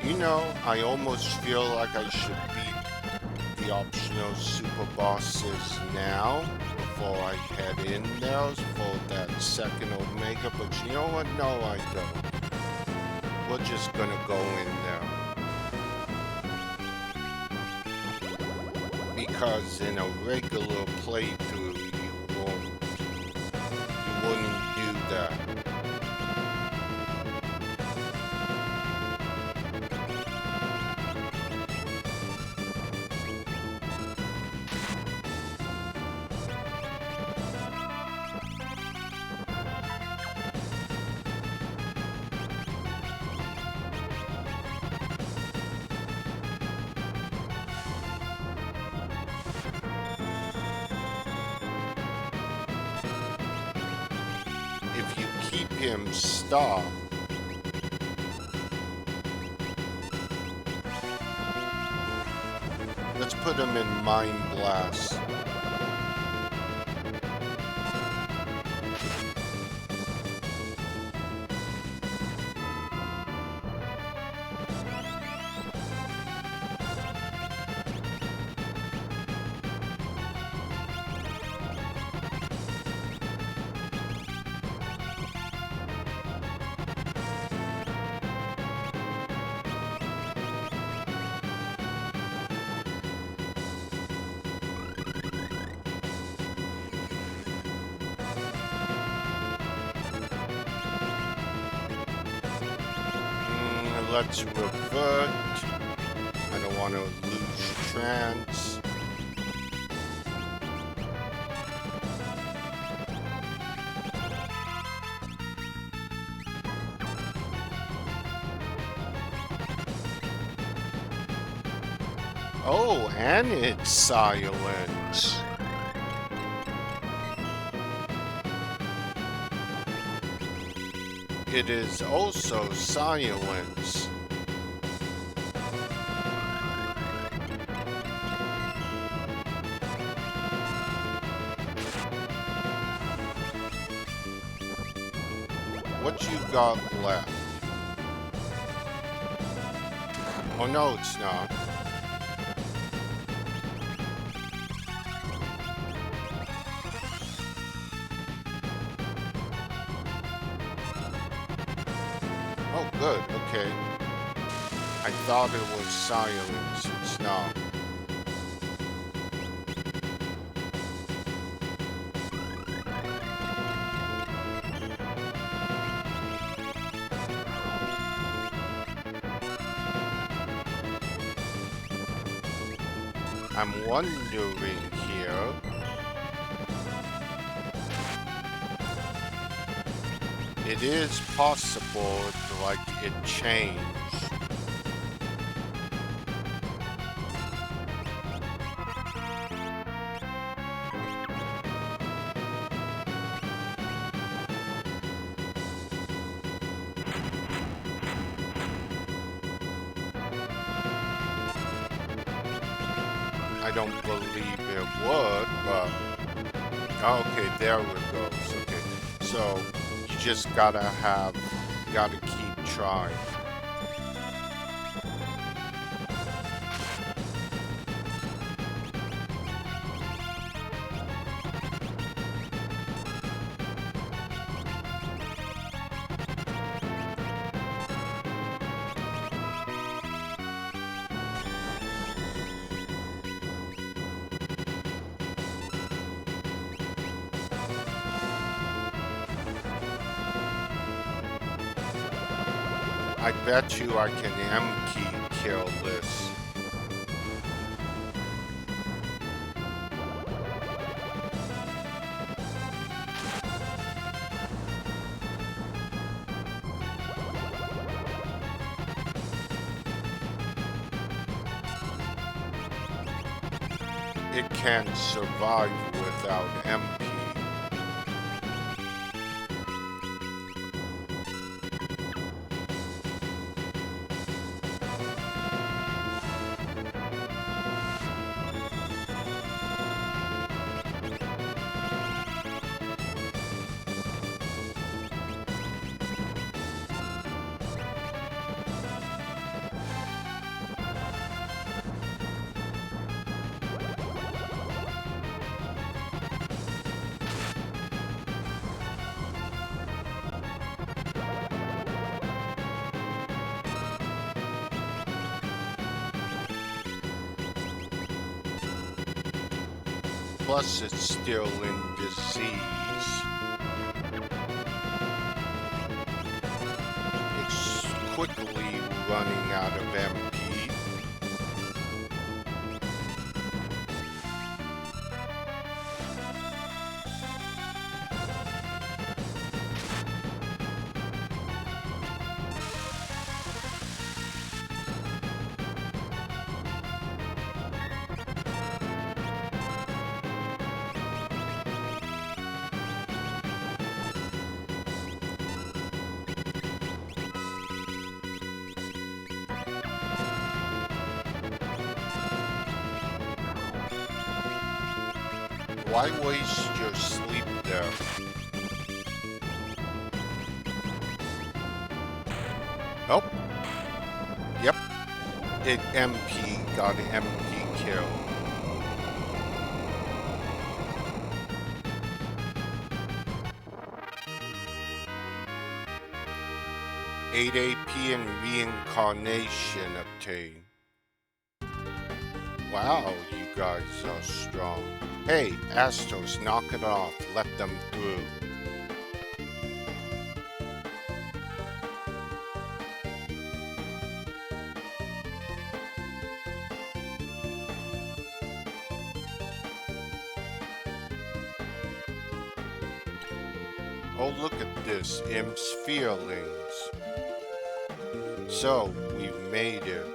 Speaker 1: You know, I almost feel like I should beat the optional super bosses now before I head in there for that second Omega, but you know what? No, I don't. We're just gonna go in there. Because in a regular playthrough, you wouldn't do that. If you keep him stopped, let's put him in Mind Blast. Let's revert. I don't want to lose trance. Oh, and it's silence. It is also silence. What you got left? Oh no, it's not. Oh good, okay. I thought it was silence, it's not. I'm wondering here. It is possible like it changed. I don't believe it would, but okay, there it goes. Okay, so you just gotta keep trying. I bet you I can M-key kill this. it can't survive without MP. Plus, it's still in disease. It's quickly running out of MP. Why waste your sleep there? Nope. Yep. It MP got MP kill. Eight AP and reincarnation obtained. Wow, you guys are strong. Hey, Astos, knock it off. Let them through. Oh, look at this, Imp's feelings. So, we've made it.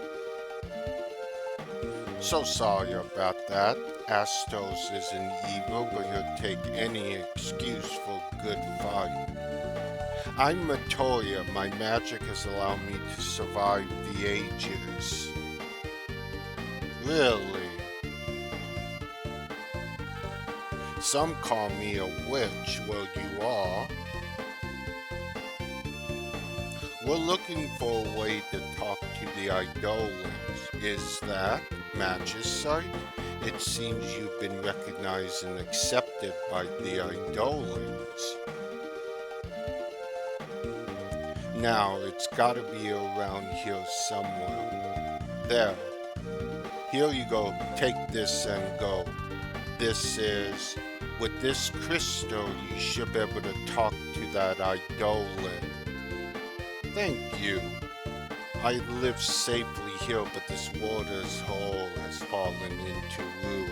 Speaker 1: So sorry about that. Astos isn't evil, but he'll take any excuse for good fight. I'm Matoya. My magic has allowed me to survive the ages. Really? Some call me a witch. Well, you are. We're looking for a way to talk to the Eidolons. Is that Magicite? It seems you've been recognized and accepted by the Eidolons. Now, it's gotta be around here somewhere. There. Here you go. Take this and go. This is... With this crystal, you should be able to talk to that Eidolon. Thank you. I live safely here, but this water's hole has fallen into ruin.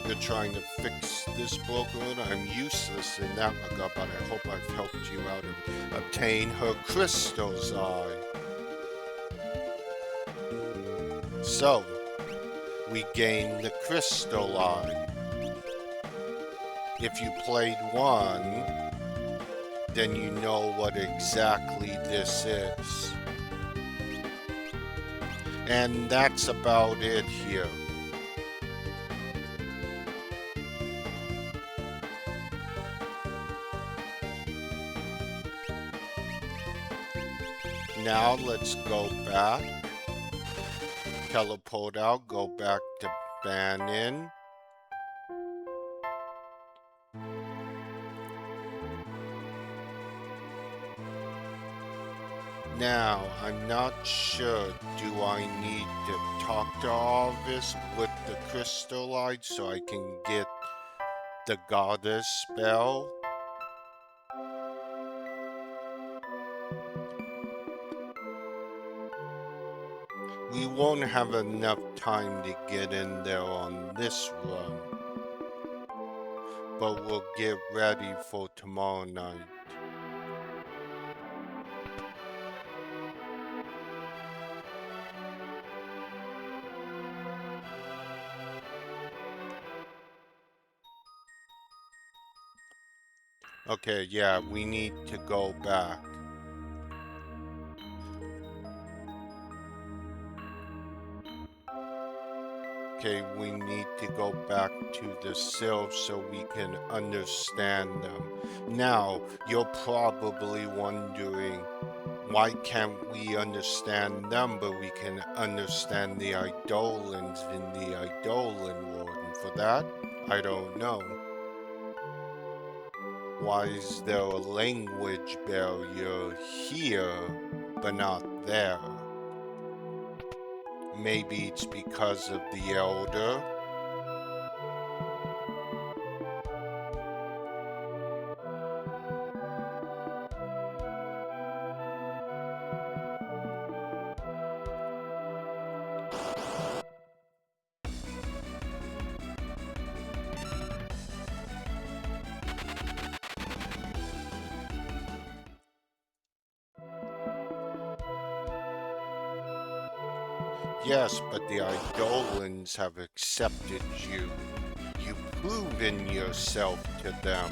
Speaker 1: You're trying to fix this broken one? I'm useless in that regard, but I hope I've helped you out and obtain her crystal's eye. So, we gain the crystal eye. If you played one, then you know what exactly this is. And that's about it here. Now let's go back. Teleport out, go back to Bannon. Now, I'm not sure, do I need to talk to Arvis with the crystal light so I can get the goddess spell? We won't have enough time to get in there on this run, but we'll get ready for tomorrow night. Okay, yeah, we need to go back. Okay, we need to go back to the sylphs so we can understand them. Now, you're probably wondering, why can't we understand them, but we can understand the Eidolons in the Eidolon world? And for that, I don't know. Why is there a language barrier here, but not there? Maybe it's because of the elder. Yes, but the Eidolons have accepted you. You've proven yourself to them.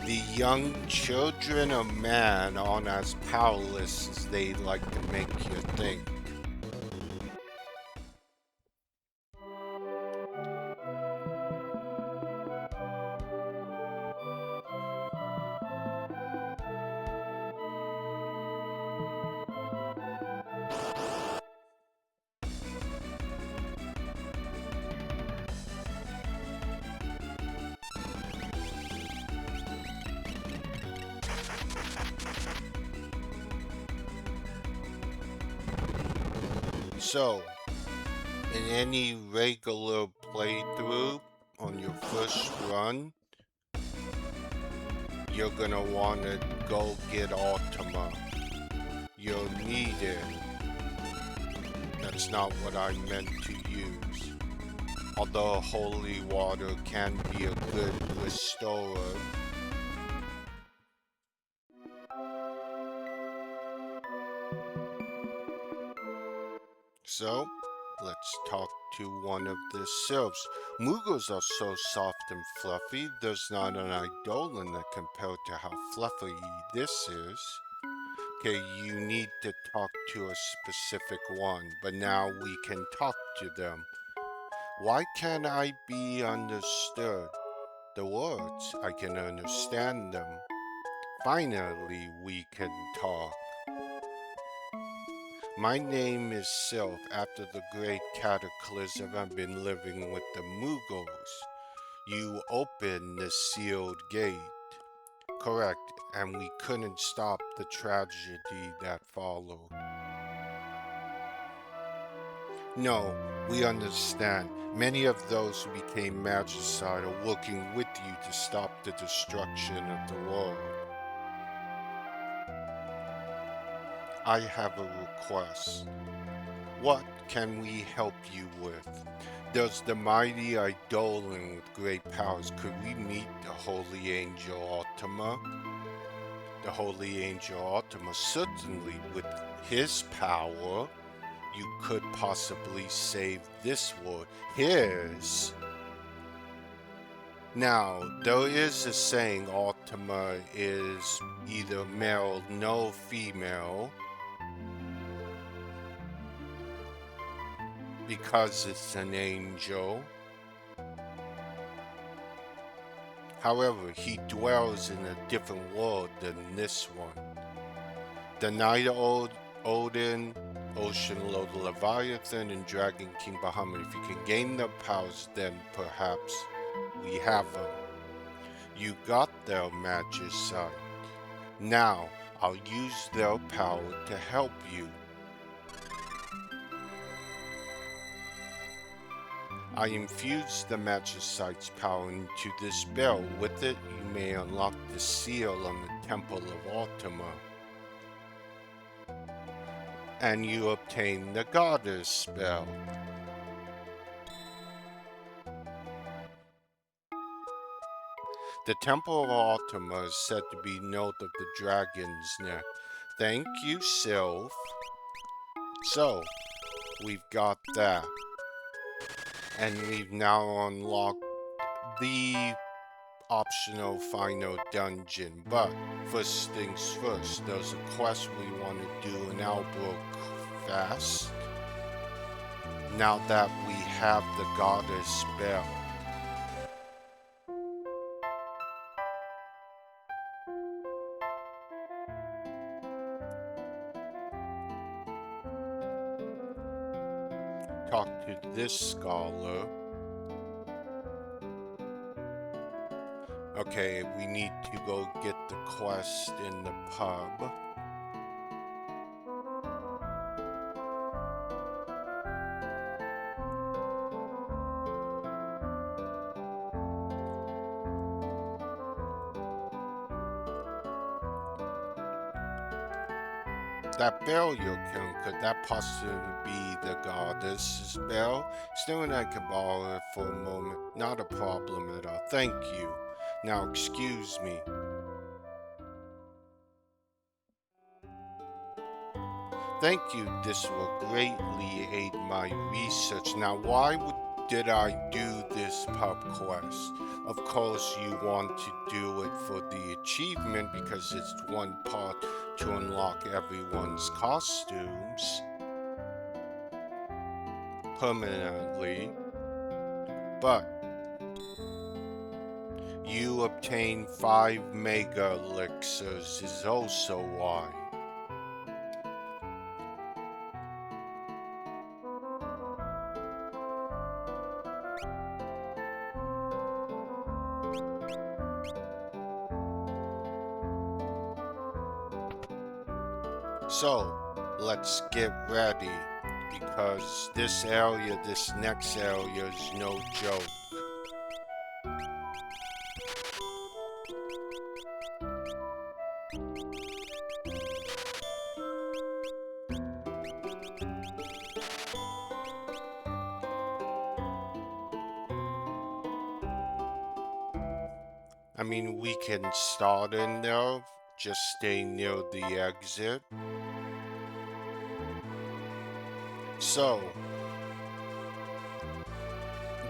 Speaker 1: The young children of man aren't as powerless as they like to make you think. So, in any regular playthrough on your first run, you're gonna wanna go get Ultima. You'll need it. That's not what I meant to use. Although holy water can be a good restorer. So, let's talk to one of the sylphs. Moogles are so soft and fluffy, there's not an Eidolon that compared to how fluffy this is. Okay, you need to talk to a specific one, but now we can talk to them. Why can't I be understood? The words, I can understand them. Finally, we can talk. My name is Sylph. After the great cataclysm, I've been living with the Moogles. You opened the sealed gate. Correct, and we couldn't stop the tragedy that followed. No, we understand. Many of those who became magicide are working with you to stop the destruction of the world. I have a request. What can we help you with? Does the mighty Eidolon with great powers, could we meet the Holy Angel Ultima? The Holy Angel Ultima, certainly with his power, you could possibly save this world. His. Now, there is a saying Ultima is either male, no female, because it's an angel. However, he dwells in a different world than this one. The Night Odin, Ocean Lord Leviathan, and Dragon King Bahamut. If you can gain their powers, then perhaps we have them. You got their magicite. Now, I'll use their power to help you. I infused the magicite's power into this bell. With it, you may unlock the seal on the Temple of Ultima. And you obtain the Goddess spell. The Temple of Ultima is said to be north of the Dragon's Neck. Thank you, Sylph. So, we've got that. And we've now unlocked the optional final dungeon. But first things first, there's a quest we want to do in Albrook fast. Now that we have the goddess spell. Talk to this scholar. Okay, we need to go get the quest in the pub. That bell you're carrying, could that possibly be the goddess's bell? Still, I can borrow it for a moment. Not a problem at all. Thank you. Now, excuse me. Thank you. This will greatly aid my research. Now, did I do this pub quest? Of course, you want to do it for the achievement because it's one part to unlock everyone's costumes permanently. But you obtain 5 mega elixirs is also why. So, let's get ready, because this next area is no joke. I mean, we can start in there, just stay near the exit. So,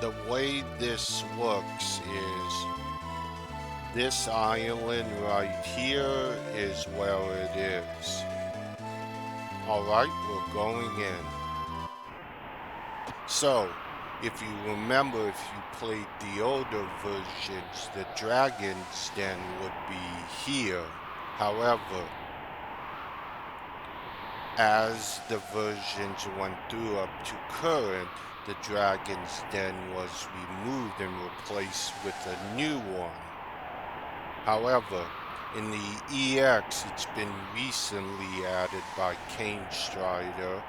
Speaker 1: the way this works is, this island right here is where it is. Alright, we're going in. So, if you remember, if you played the older versions, the Dragon's Den would be here. However, as the versions went through up to current, the Dragon's Den was removed and replaced with a new one. However, in the EX, it's been recently added by Kane Strider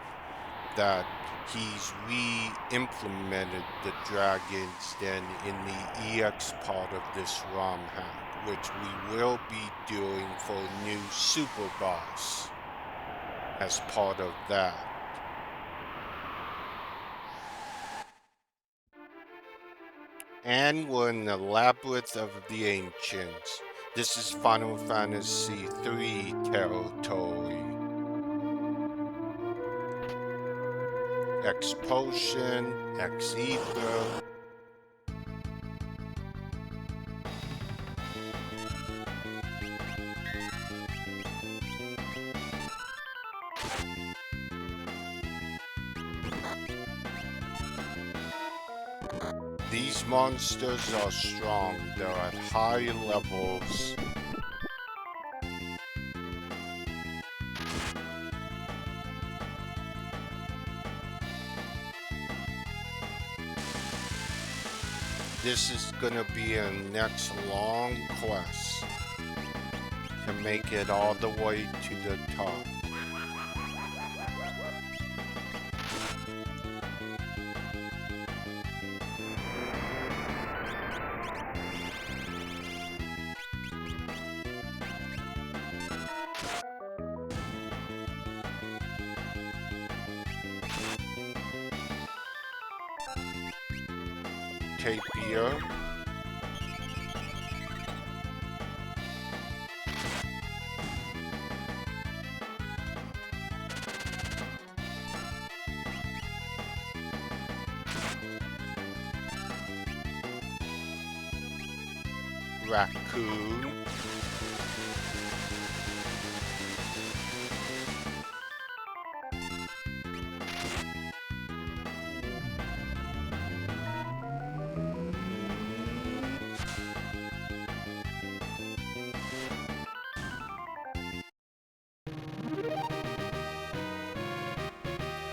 Speaker 1: that he's re-implemented the Dragon's Den in the EX part of this romhack, which we will be doing for a new super boss as part of that. And we're in the Labyrinth of the Ancients. This is Final Fantasy III territory. X Potion, X Ether. These monsters are strong. They're at high levels. This is gonna be a next long quest to make it all the way to the top. Tapir. Raccoon.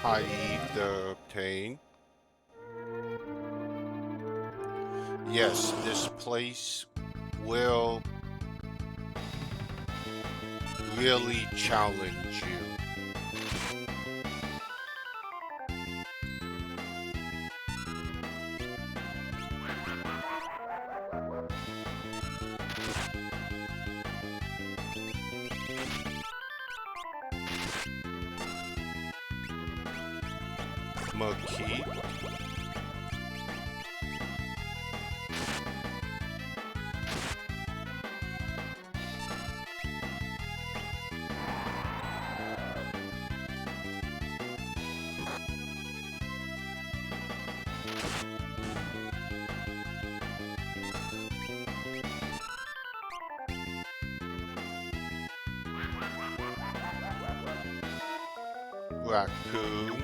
Speaker 1: Hide the obtain. Yes, this place will really challenge you. Monkey. Raccoon.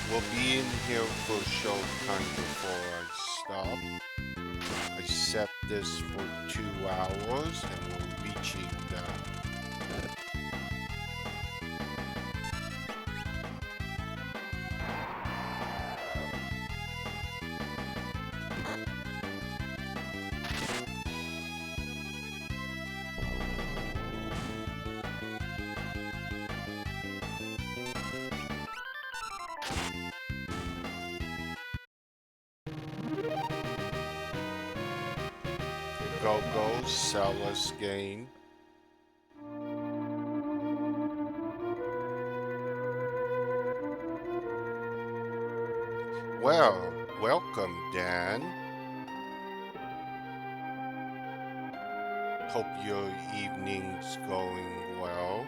Speaker 1: We'll be in here for a short time before I stop. I set this for 2 hours and we're reaching that. Go, sell us gain. Well, welcome, Dan. Hope your evening's going well.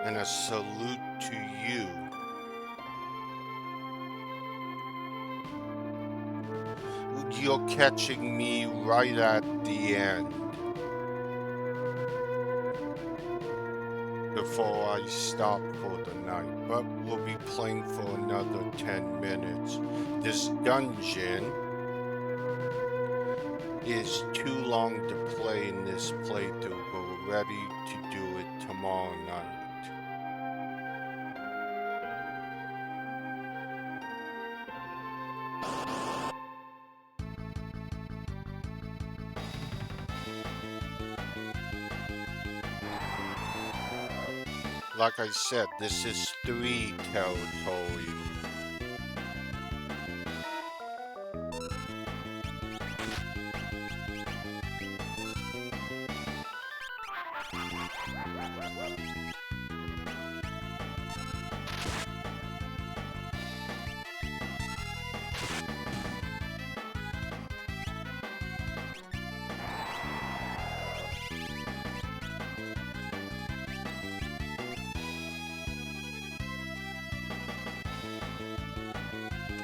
Speaker 1: And a salute to you. You're catching me right at the end. Before I stop for the night, but we'll be playing for another 10 minutes. This dungeon is too long to play in this playthrough, but we're ready to do it tomorrow night. Like I said, this is 3 territory.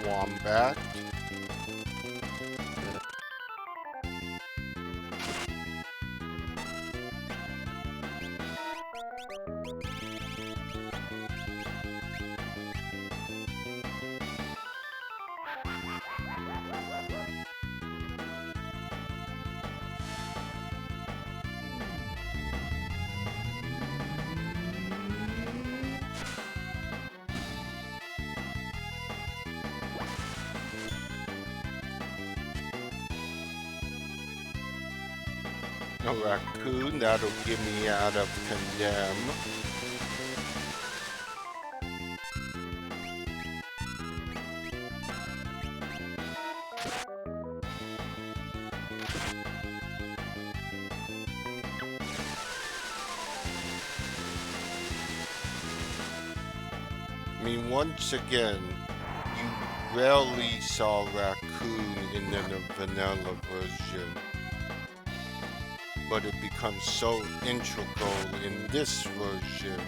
Speaker 1: Wombat. A raccoon, that'll get me out of condemn. I mean, once again, you rarely saw raccoon in the vanilla version, but it becomes so integral in this version.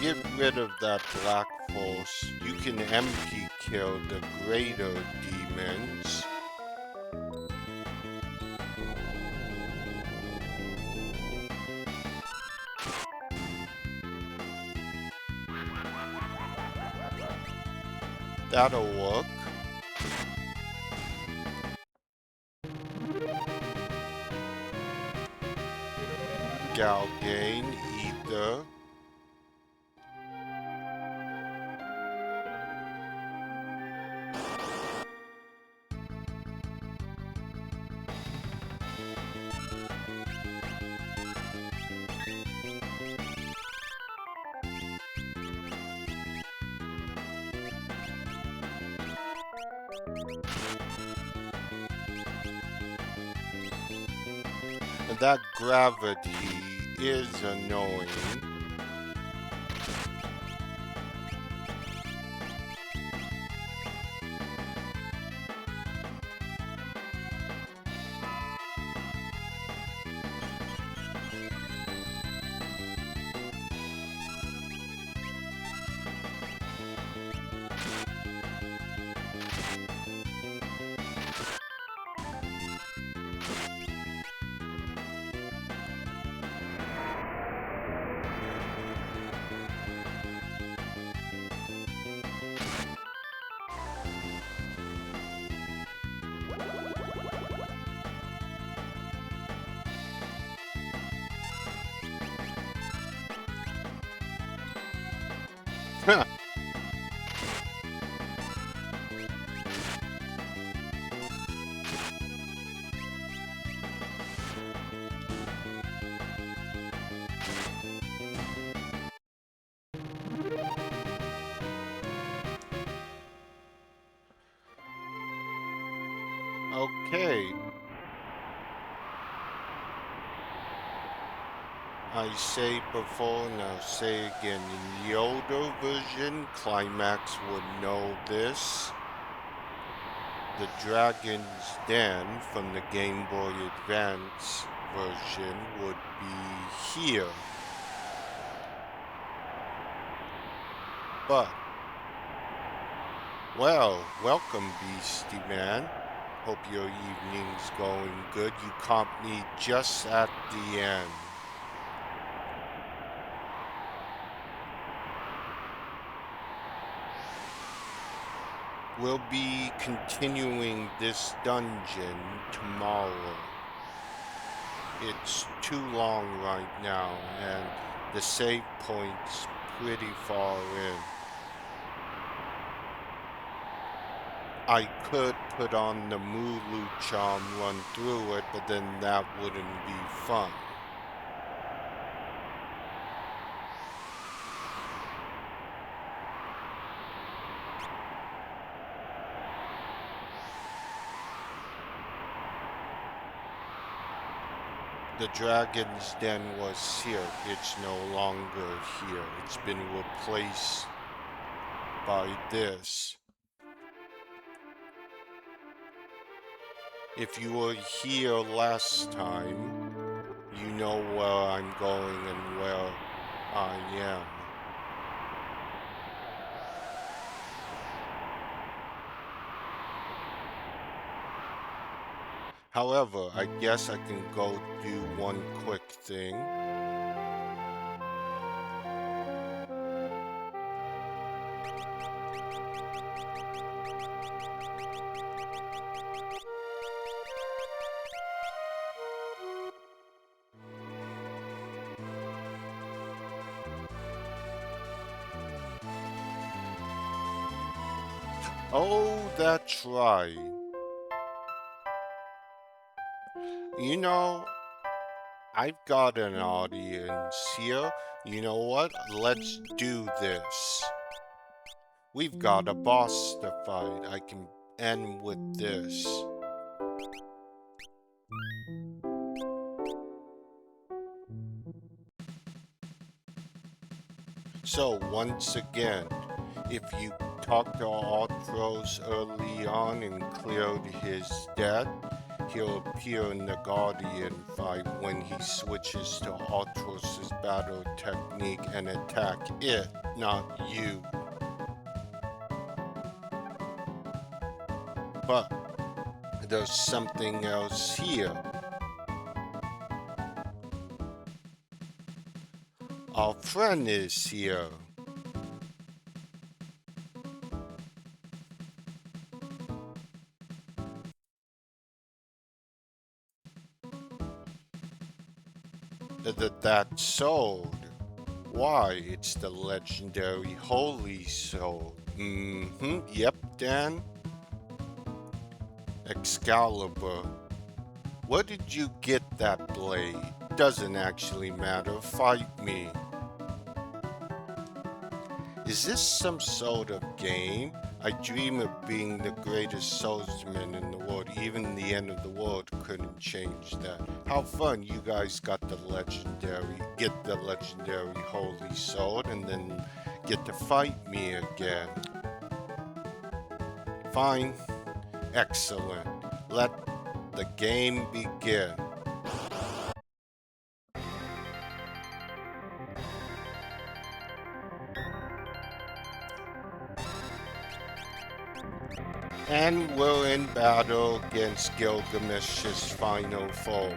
Speaker 1: get rid of that black force, you can MP kill the greater demons. That'll work. Galgain, Ether. And that gravity is annoying. Okay. I say before and I'll say again, in the older version, Climax would know this. The Dragon's Den from the Game Boy Advance version would be here. But, well, welcome Beastie Man. Hope your evening's going good. You caught me just at the end. We'll be continuing this dungeon tomorrow. It's too long right now, and the save point's pretty far in. I could put on the Mulu charm, run through it, but then that wouldn't be fun. The Dragon's Den was here. It's no longer here. It's been replaced by this. If you were here last time, you know where I'm going and where I am. However, I guess I can go do one quick thing. Oh, that's right. You know, I've got an audience here. You know what? Let's do this. We've got a boss to fight. I can end with this. So, once again, if you talk to Arthros early on and cleared his debt, he'll appear in the Guardian fight when he switches to Ultros' battle technique and attack it, not you. But there's something else here. Our friend is here. That sword. Why, it's the legendary Holy Sword. Yep, Dan. Excalibur. Where did you get that blade? Doesn't actually matter. Fight me. Is this some sort of game? I dream of being the greatest swordsman in the world. Even the end of the world couldn't change that. How fun you guys get the legendary Holy Sword and then get to fight me again. Fine. Excellent. Let the game begin. And we're in battle against Gilgamesh's final foe.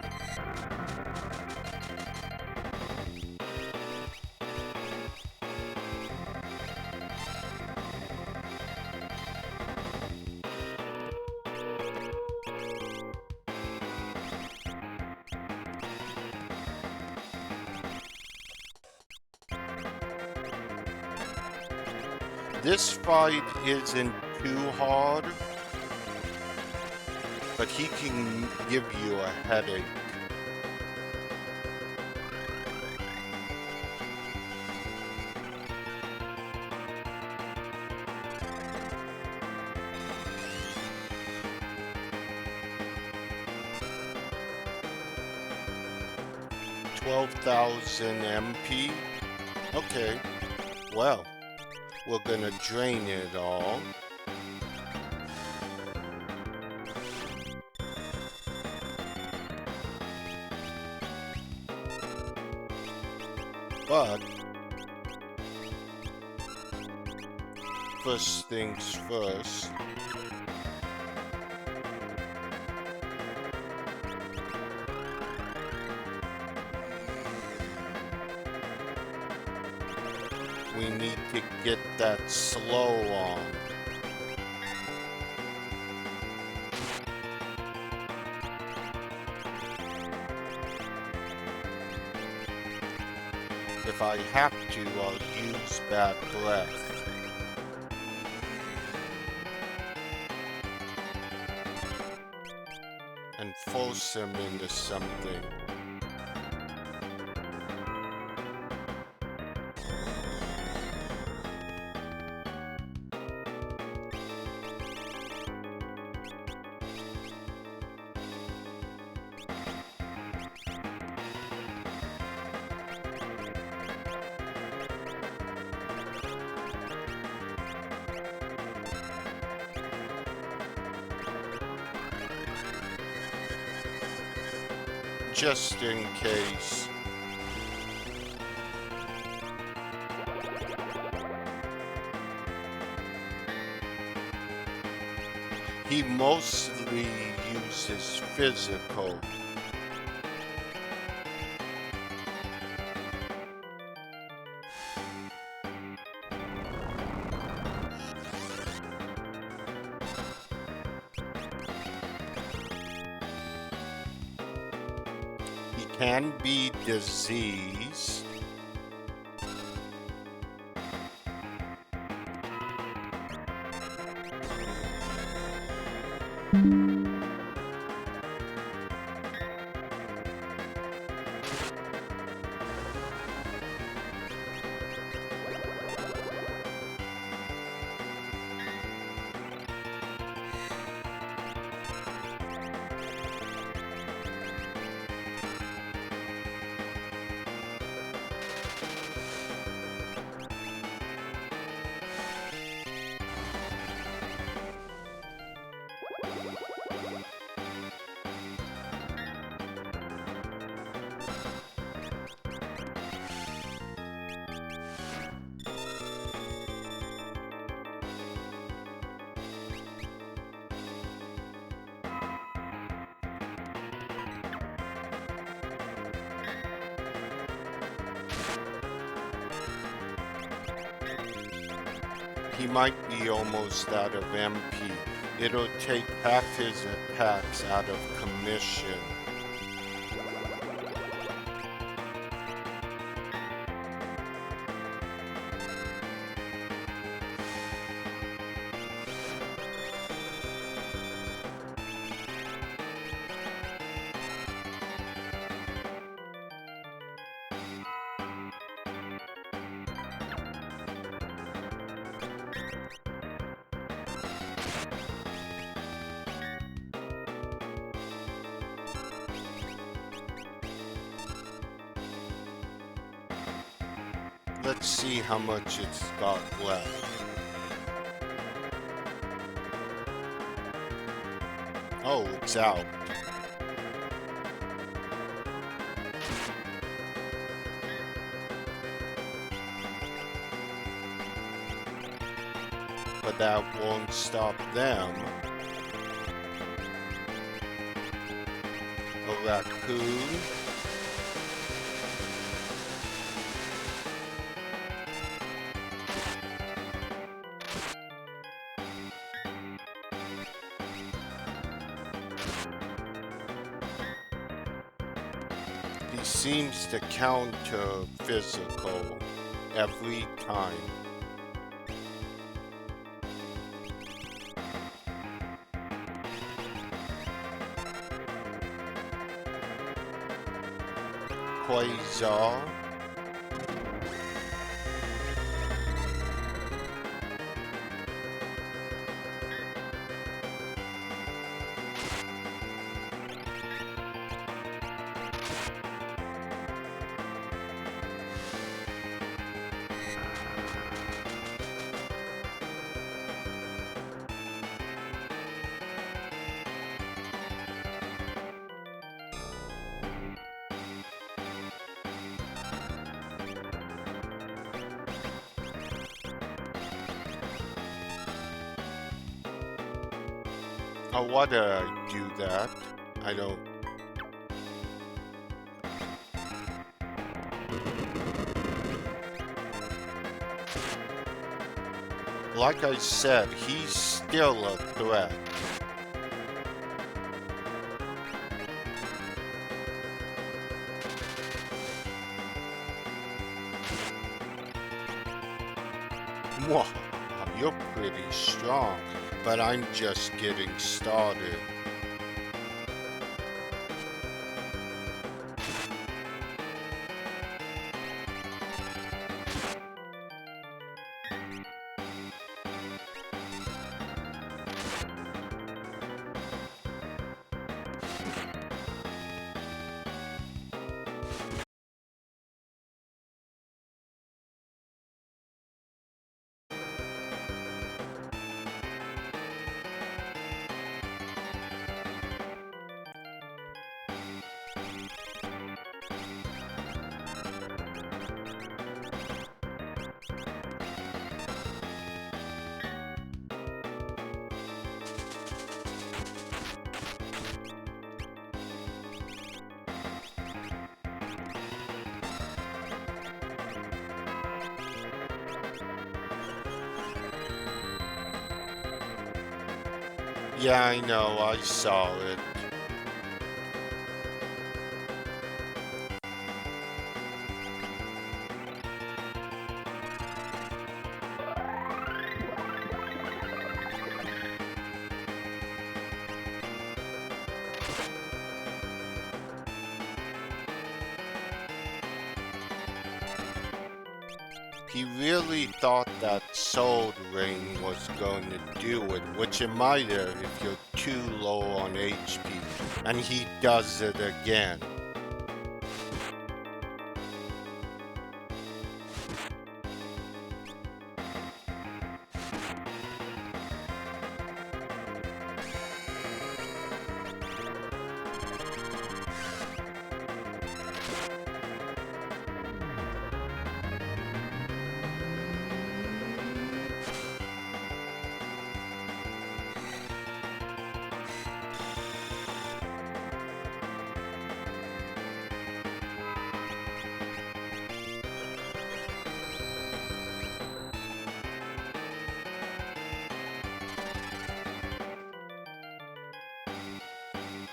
Speaker 1: This fight isn't too hard, but he can give you a headache. $12,000 MP? Okay, well, we're gonna drain it all. But first things first. We need to get that slow on. If I have to, I'll use bad breath. And force him into something. Just in case. He mostly uses physical. Can be diseased. He might be almost out of MP. It'll take half his attacks out of commission. Let's see how much it's got left. Oh, it's out. But that won't stop them. A raccoon. He seems to counter physical every time. Quasar. Oh, why did I do that? I don't... Like I said, he's still a threat. Mwah, you're pretty strong, but I'm just getting started. Yeah, I know, I saw it. He really thought that Soul Ring was going to do it, which it might have if you're too low on HP, and he does it again.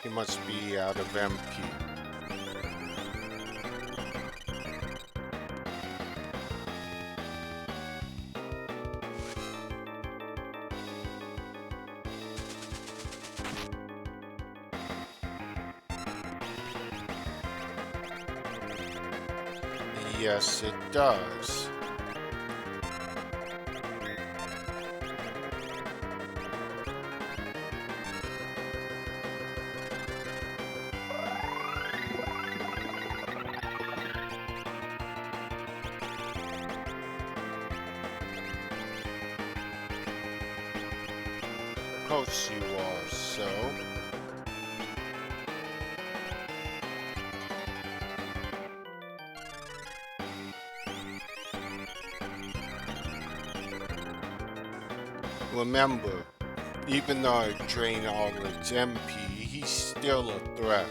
Speaker 1: He must be out of MP. Yes, it does. Of course you are, so. Remember, even though I drain all its MP, he's still a threat.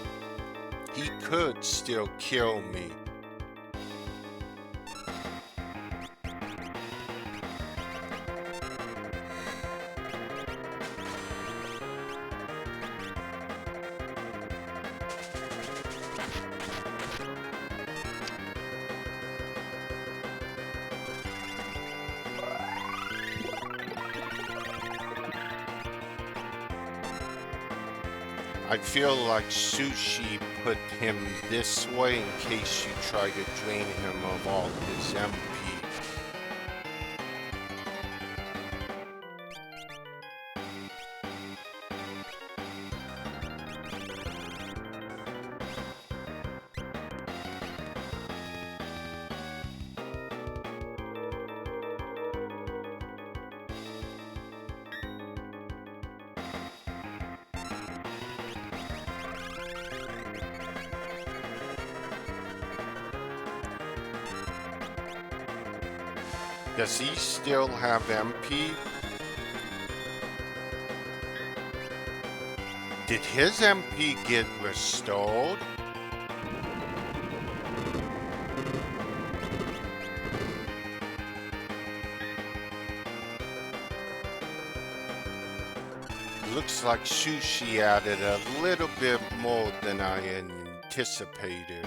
Speaker 1: He could still kill me. I feel like Sushi put him this way in case you try to drain him of all his MP. Does he still have MP? Did his MP get restored? Looks like Sushi added a little bit more than I anticipated.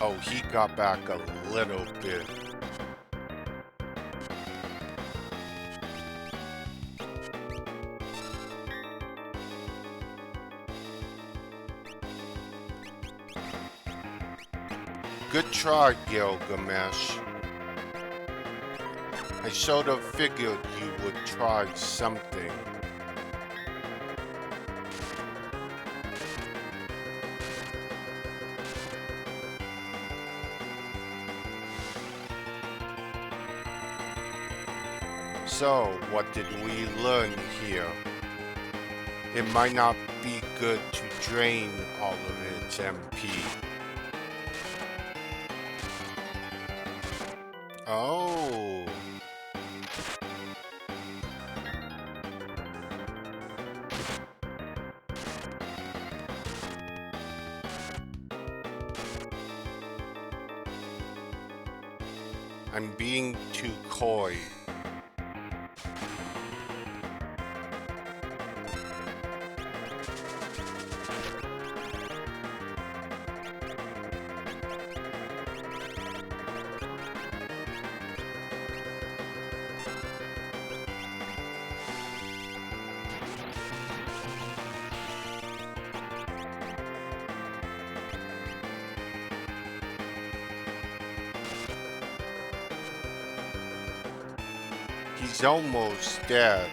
Speaker 1: Oh, he got back a little bit. Good try, Gilgamesh. I sort of figured you would try something. So, what did we learn here? It might not be good to drain all of its MP. Oh. I'm being too coy. He's almost dead.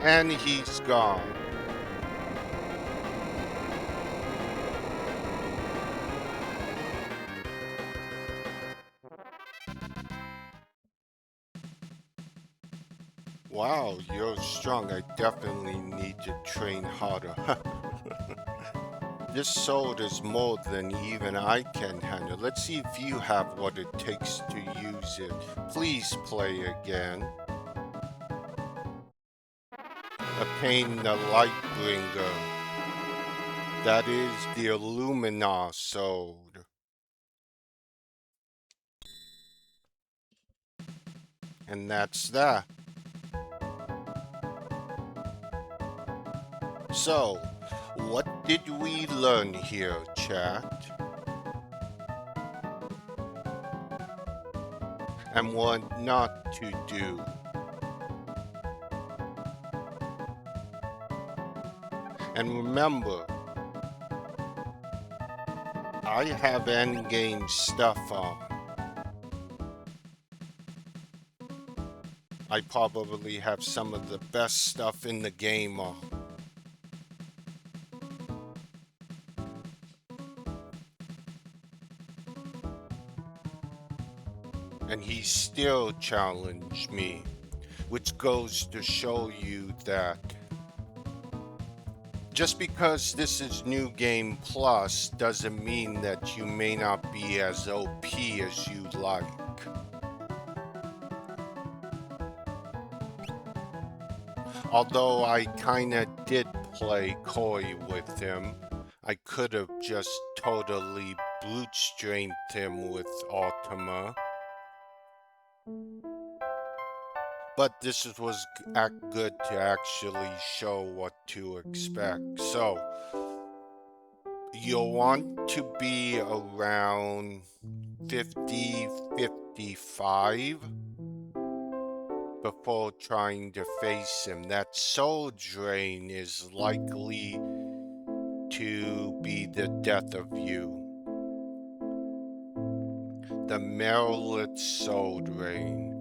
Speaker 1: And he's gone. Wow, you're strong. I definitely need to train harder. This sword is more than even I can handle. Let's see if you have what it takes to use it. Please play again. Obtain the Lightbringer. That is the Illumina sword. And that's that. So, what did we learn here, chat? And what not to do? And remember, I have endgame stuff on. I probably have some of the best stuff in the game on. And he still challenged me, which goes to show you that just because this is New Game Plus doesn't mean that you may not be as OP as you like. Although I kinda did play coy with him, I could have just totally brute strengthed him with Ultima. But was good to actually show what to expect. So, you'll want to be around 50, 55 before trying to face him. That soul drain is likely to be the death of you. The Merilith soul drain.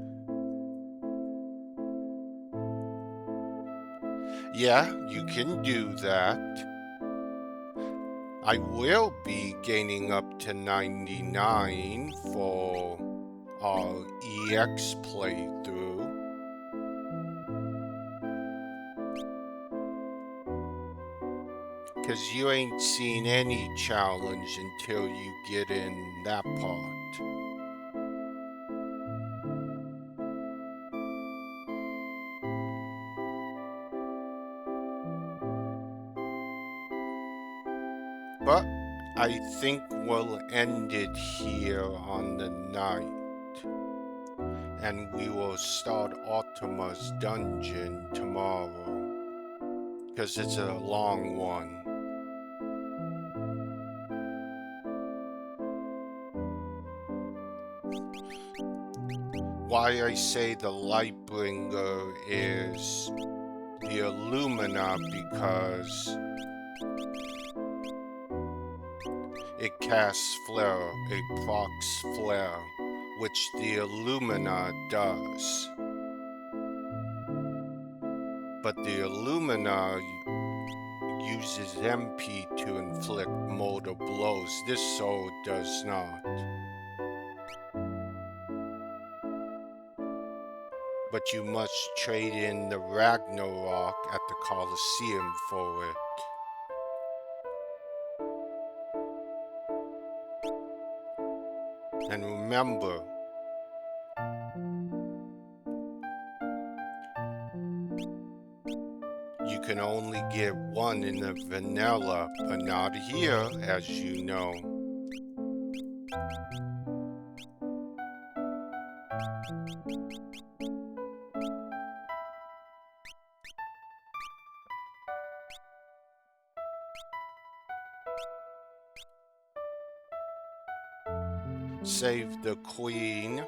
Speaker 1: Yeah, you can do that. I will be gaining up to 99 for our EX playthrough. Because you ain't seen any challenge until you get in that part. But I think we'll end it here on the night. And we will start Ultima's dungeon tomorrow. Because it's a long one. Why I say the Lightbringer is the Illumina, because it casts Flare, it procs Flare, which the Illumina does. But the Illumina uses MP to inflict mortal blows. This sword does not. But you must trade in the Ragnarok at the Colosseum for it. And remember, you can only get one in the vanilla, but not here, as you know. Save the queen.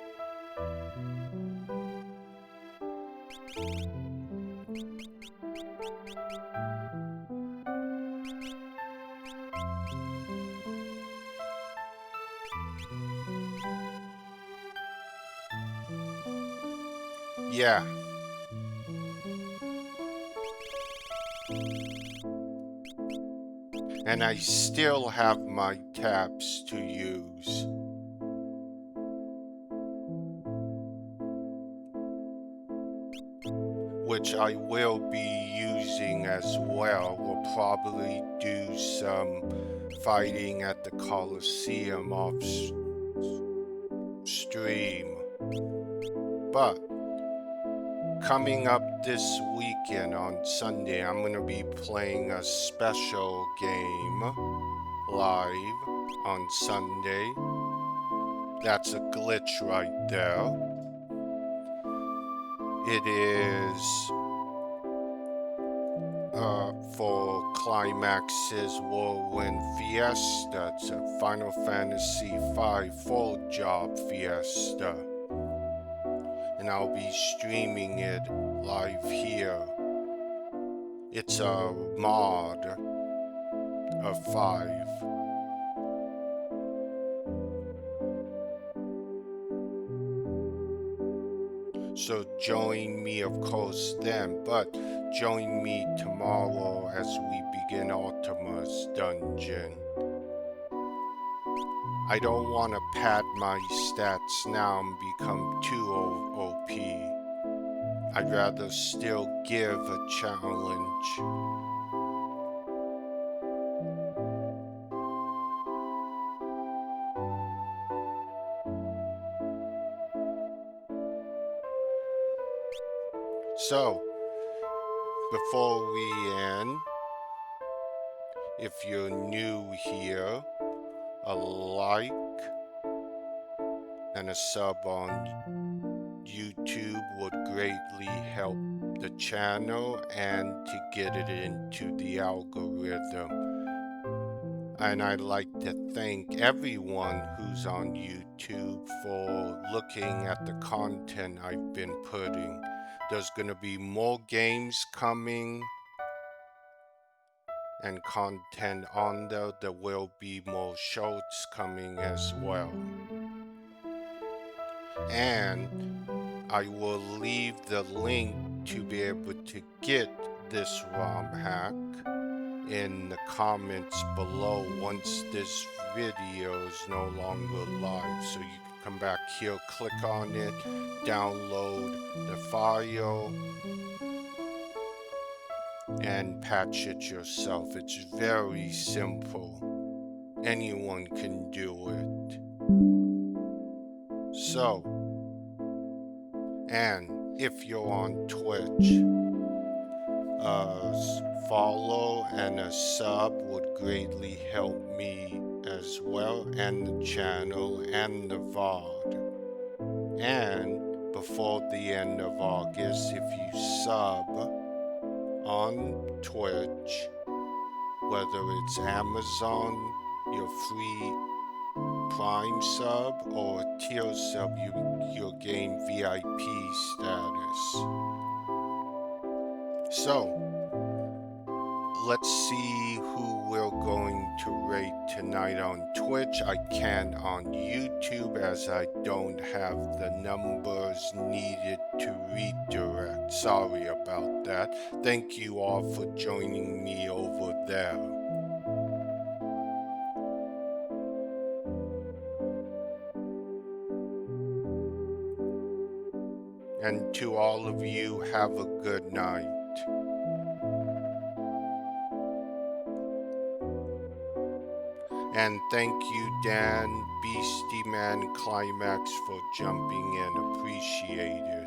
Speaker 1: Yeah. And I still have my taps to use. Which I will be losing as well. We'll probably do some fighting at the Coliseum off stream. But coming up this weekend on Sunday, I'm going to be playing a special game live on Sunday. That's a glitch right there. It is for Climax's Whirlwind Fiesta. It's a Final Fantasy V full job fiesta. And I'll be streaming it live here. It's a mod of 5. So join me, of course, then, but join me tomorrow as we begin Ultima's dungeon. I don't want to pad my stats now and become too OP. I'd rather still give a challenge. So, before we end, if you're new here, a like and a sub on YouTube would greatly help the channel and to get it into the algorithm. And I'd like to thank everyone who's on YouTube for looking at the content I've been putting. There's going to be more games coming and content on there. There will be more shorts coming as well. And I will leave the link to be able to get this ROM hack in the comments below once this video is no longer live. So you can come back here, click on it, download the file, and patch it yourself. It's very simple. Anyone can do it. So, and if you're on Twitch, follow and a sub would greatly help me as well, and the channel and the VOD. And before the end of August, if you sub on Twitch, whether it's Amazon, your free Prime sub, or a tier sub, you'll gain VIP status. So, let's see who we're going to rate tonight on Twitch. I can't on YouTube as I don't have the numbers needed to redirect. Sorry about that. Thank you all for joining me over there. And to all of you, have a good night. And thank you, Dan, Beastie Man, Climax, for jumping in. Appreciate it.